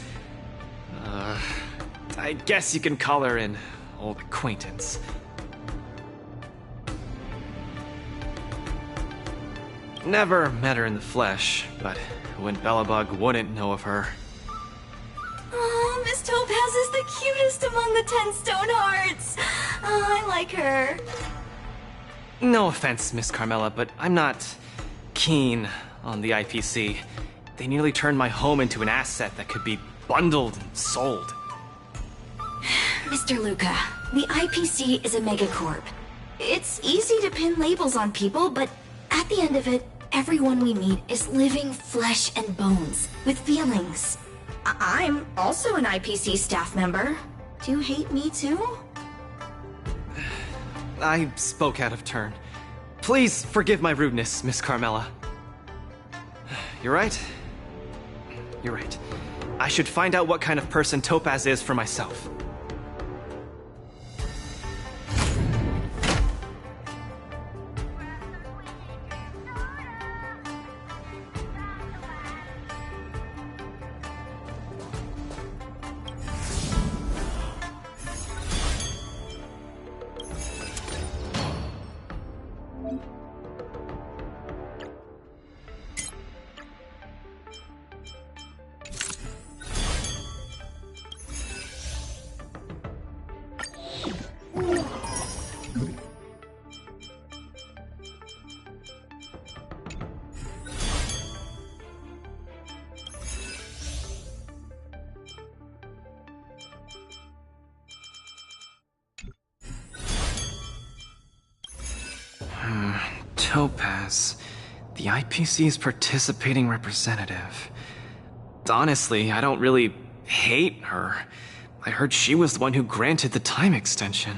I guess you can call her an old acquaintance. Never met her in the flesh, but who in Belobog wouldn't know of her? Oh, Miss Topaz is the cutest among the 10 Stone Hearts. Oh, I like her. No offense, Miss Carmela, but I'm not keen on the IPC. They nearly turned my home into an asset that could be bundled and sold. Mr. Luca, the IPC is a megacorp. It's easy to pin labels on people, but at the end of it, everyone we meet is living flesh and bones, with feelings. I'm also an IPC staff member. Do you hate me too? I spoke out of turn. Please forgive my rudeness, Miss Carmela. You're right. You're right. I should find out what kind of person Topaz is for myself. Topaz, the IPC's participating representative. Honestly, I don't really hate her. I heard she was the one who granted the time extension.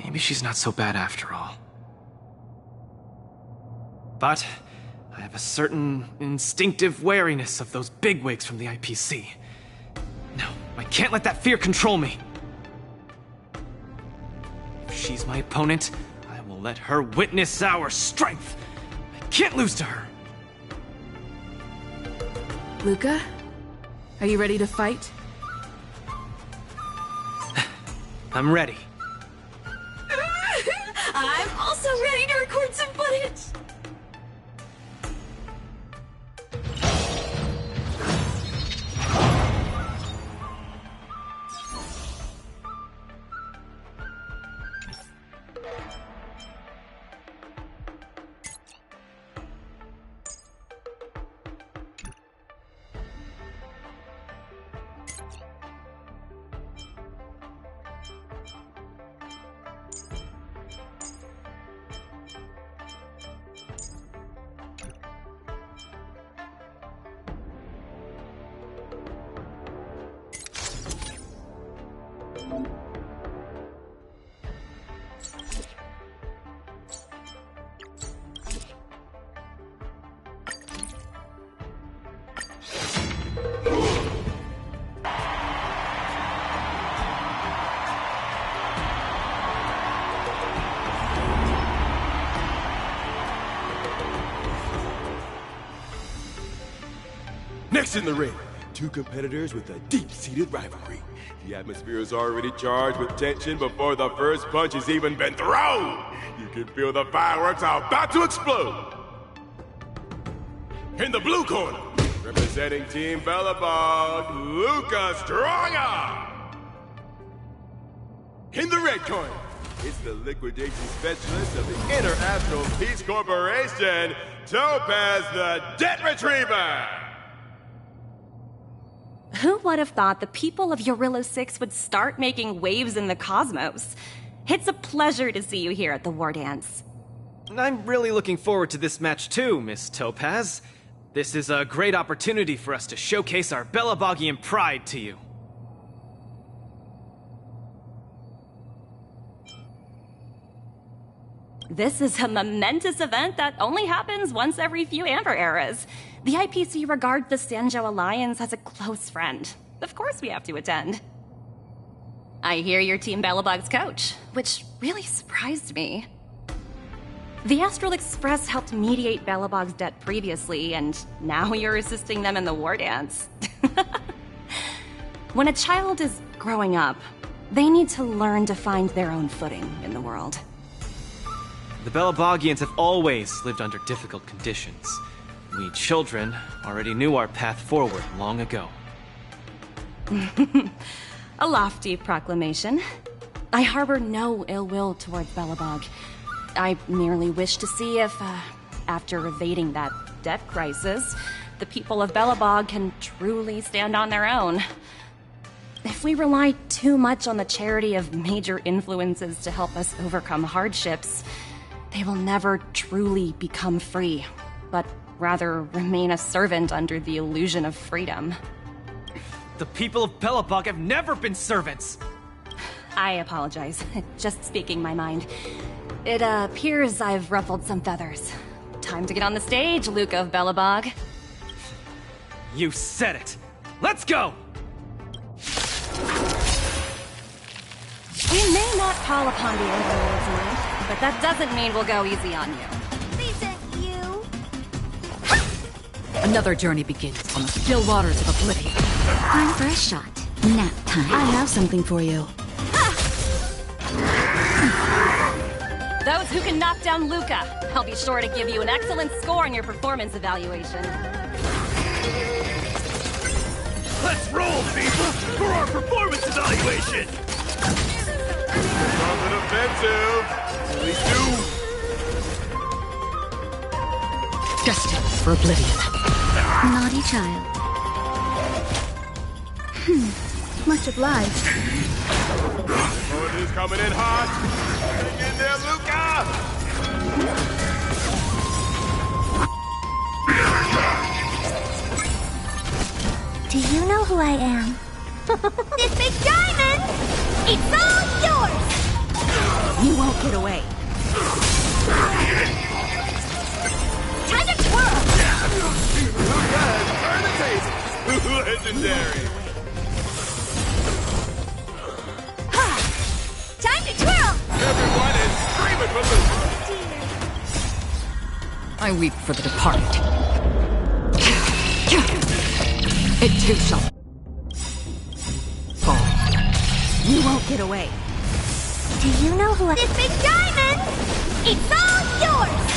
Maybe she's not so bad after all. But I have a certain instinctive wariness of those bigwigs from the IPC. No, I can't let that fear control me. If she's my opponent, I will let her witness our strength. I can't lose to her. Luca, are you ready to fight? I'm ready. I'm also ready to record some footage. Next in the ring, two competitors with a deep-seated rivalry. The atmosphere is already charged with tension before the first punch has even been thrown. You can feel the fireworks are about to explode. In the blue corner, representing Team Belobog, Luca Strongarm. In the red corner, it's the liquidation specialist of the Inner Astral Peace Corporation, Topaz the Debt Retriever. Who would have thought the people of Yorilla 6 would start making waves in the cosmos? It's a pleasure to see you here at the War Dance. I'm really looking forward to this match too, Miss Topaz. This is a great opportunity for us to showcase our Belabogian pride to you. This is a momentous event that only happens once every few Amber eras. The IPC regards the Sanjo Alliance as a close friend. Of course we have to attend. I hear you're Team Belobog's coach, which really surprised me. The Astral Express helped mediate Belobog's debt previously, and now you're assisting them in the War Dance. When a child is growing up, they need to learn to find their own footing in the world. The Belabogians have always lived under difficult conditions. We children already knew our path forward long ago. A lofty proclamation. I harbor no ill will towards Belobog. I merely wish to see if, after evading that debt crisis, the people of Belobog can truly stand on their own. If we rely too much on the charity of major influences to help us overcome hardships, they will never truly become free, but rather remain a servant under the illusion of freedom. The people of Belobog have never been servants! I apologize. Just speaking my mind. It appears I've ruffled some feathers. Time to get on the stage, Luca of Belobog. You said it! Let's go! We may not call upon the Overlord tonight, but that doesn't mean we'll go easy on you. Another journey begins on the still waters of oblivion. Time for a shot. Nap time. I have something for you. Those who can knock down Luca, I'll be sure to give you an excellent score in your performance evaluation. Let's roll, people, for our performance evaluation! Something offensive. Please do. Destined for oblivion. Naughty child. Much obliged. Oh, it is coming in hot. Hang in there, Luca! Do you know who I am? This big diamond! It's all yours! You won't get away. Time to twirl! Luca has turned the tables. Legendary. Time to twirl! Everyone is screaming for Luca. I weep for the departed. It too shall fall. You won't get away. Do you know who I... This big diamond! It's all yours!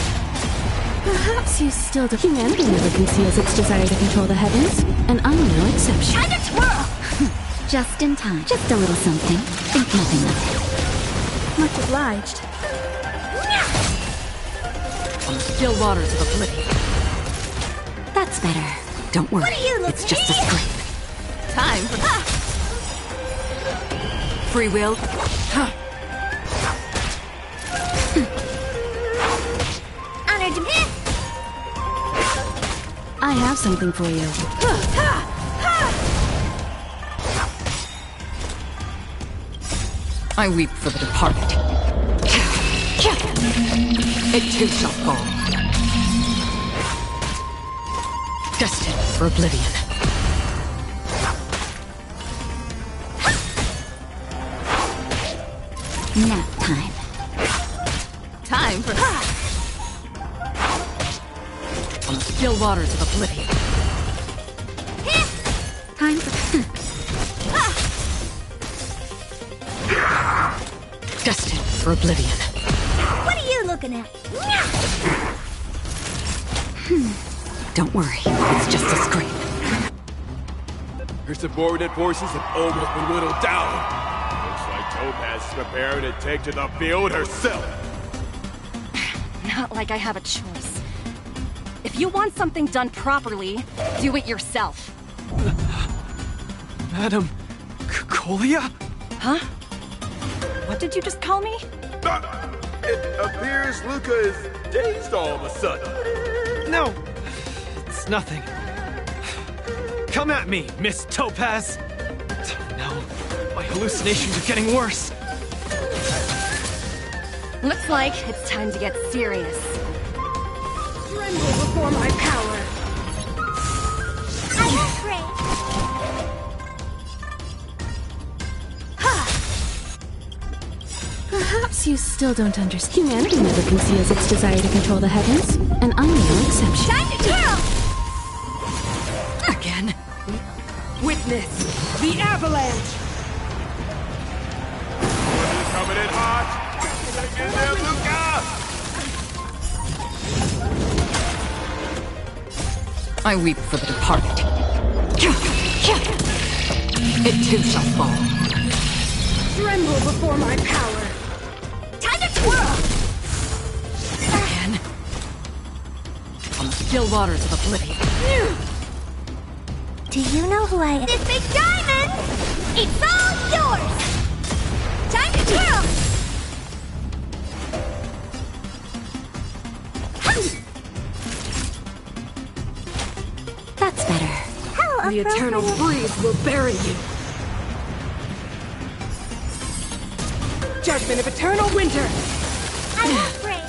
Perhaps you still do. Humanity never conceals its desire to control the heavens, and I'm no exception. Time to twirl! Just in time. Just a little something. Think nothing of it. Much obliged. On the still waters of oblivion. That's better. Don't worry. What are you, it's just a scrape. Time for... Free will. Honored to me! I have something for you. I weep for the departed. It too shall fall. Destined for oblivion. Nap time. Time for... On the still waters of oblivion. for oblivion. What are you looking at? Don't worry, it's just a scrape. Her subordinate forces have almost been whittled down. Looks like Topaz is preparing to take to the field herself. Not like I have a choice. If you want something done properly, do it yourself. Madam Colia? Huh? What did you just call me? It appears Luca is dazed all of a sudden. No, it's nothing. Come at me, Miss Topaz! No, my hallucinations are getting worse. Looks like it's time to get serious. Tremble before my power. I won't break. Perhaps you still don't understand. Humanity never conceals its desire to control the heavens, and I'm no exception. Time to twirl! Again? Witness the avalanche. Coming in hot. Get in there, Luca! I weep for the departed. It too shall fall. Tremble before my power. Time to twirl! Again? On the still waters of oblivion. Do you know who I am? This big diamond! It's all yours! Time to twirl! That's better. How The eternal breeze will bury you. Judgment of eternal winter. I won't break.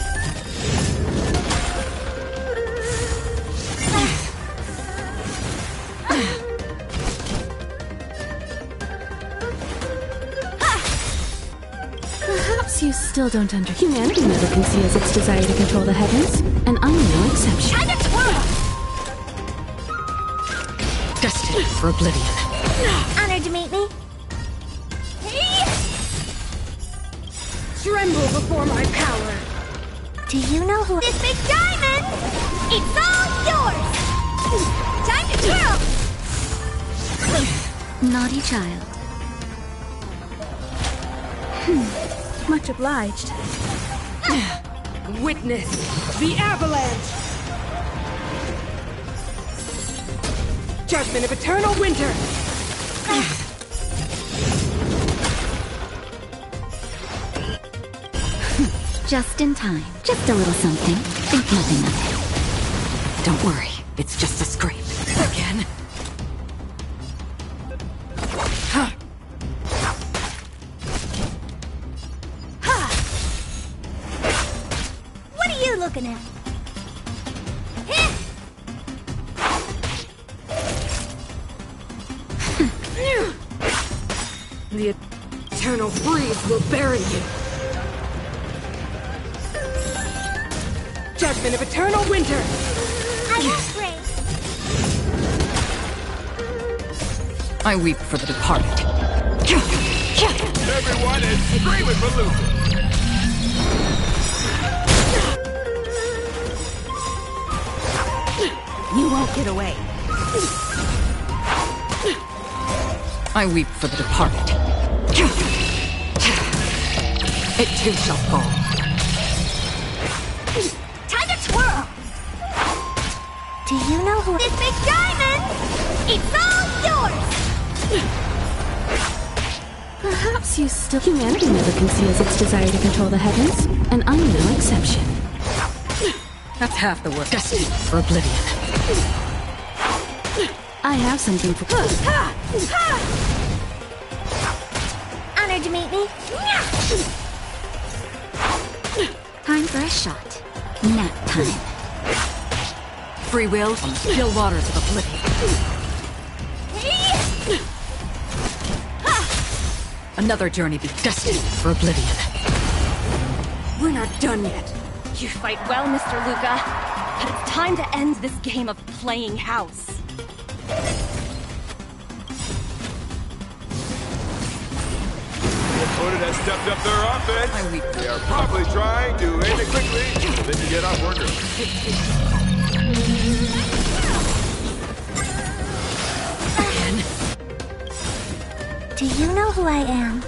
Perhaps you still don't understand. Humanity never conceals its desire to control the heavens, and I'm no exception. Time to twirl! Destined for oblivion. Honored to meet me. Tremble before my power. Do you know who? This big diamond! It's all yours! Time to twirl! Naughty child. Much obliged. Witness the avalanche. Judgment of eternal winter. Just in time. Just a little something. Think nothing of it. Don't worry, it's just a scrape. Again? What are you looking at? The eternal breeze will bury you. Judgment of eternal winter. I won't break. I weep for the departed. Everyone is screaming for Luca. You won't get away. I weep for the departed. It too shall fall. Time to twirl! Do you know who? This big diamond! It's all yours! Perhaps you still... Humanity never conceals its desire to control the heavens, and I'm no exception. That's half the work. Destined for oblivion. I have something for... Honored to meet me. Time for a shot. Nap time. Free will on the still waters of oblivion. Another journey be destined for oblivion. We're not done yet. You fight well, Mr. Luca, but it's time to end this game of playing house. opponent has stepped up their offense. They are probably trying to end it quickly so they can get off work early. Do you know who I am?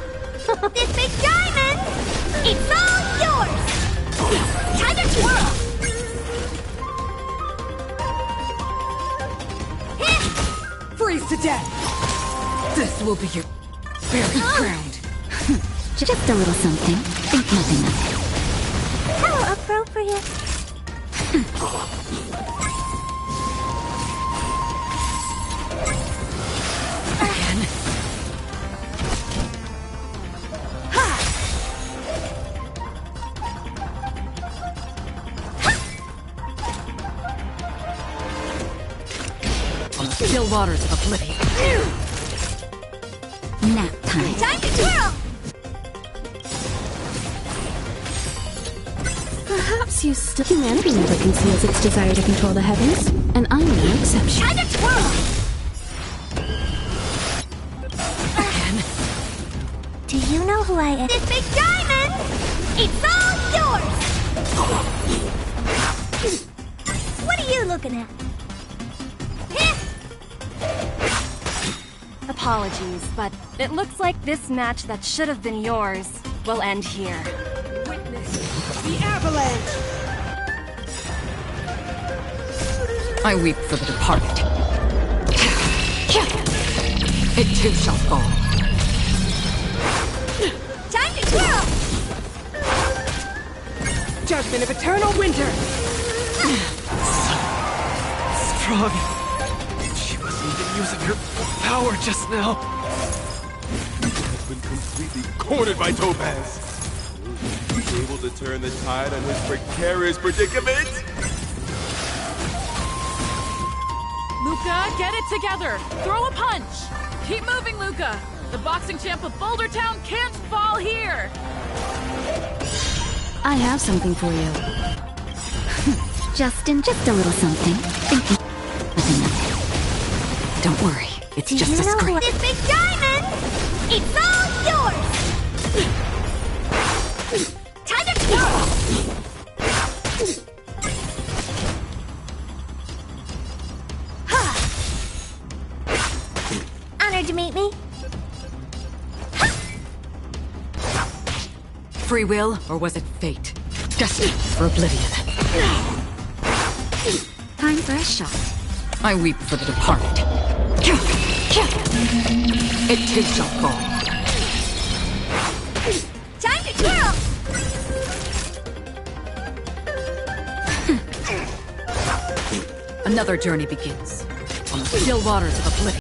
This big diamond! It's all yours! Time to twirl! Freeze to death! This will be your very ground. Just a little something. Think nothing of it. How appropriate. Still waters of oblivion. Nap time. Time to twirl! Perhaps you still... Humanity never conceals its desire to control the heavens, and I'm no exception. Time to twirl! Do you know who I am? This big diamond! It's all yours! What are you looking at? Apologies, but it looks like this match that should have been yours will end here. Witness the avalanche! I weep for the departed. It too shall fall. Time to twirl! Judgment of eternal winter! Strong. She wasn't even using her power just now. Has been completely cornered by Topaz. Will he be able to turn the tide on his precarious predicament? Luca, get it together! Throw a punch! Keep moving, Luca! The boxing champ of Boulder Town can't fall here! I have something for you. Just a little something. Think nothing of it. Don't worry, it's Do just you a know scrape. this big diamond? It's all yours! Time to twirl! Honored to meet me. Free will, or was it fate? Destined for oblivion. Time for a shot. I weep for the departed. It too shall fall. Time to twirl! Another journey begins on the still waters of oblivion.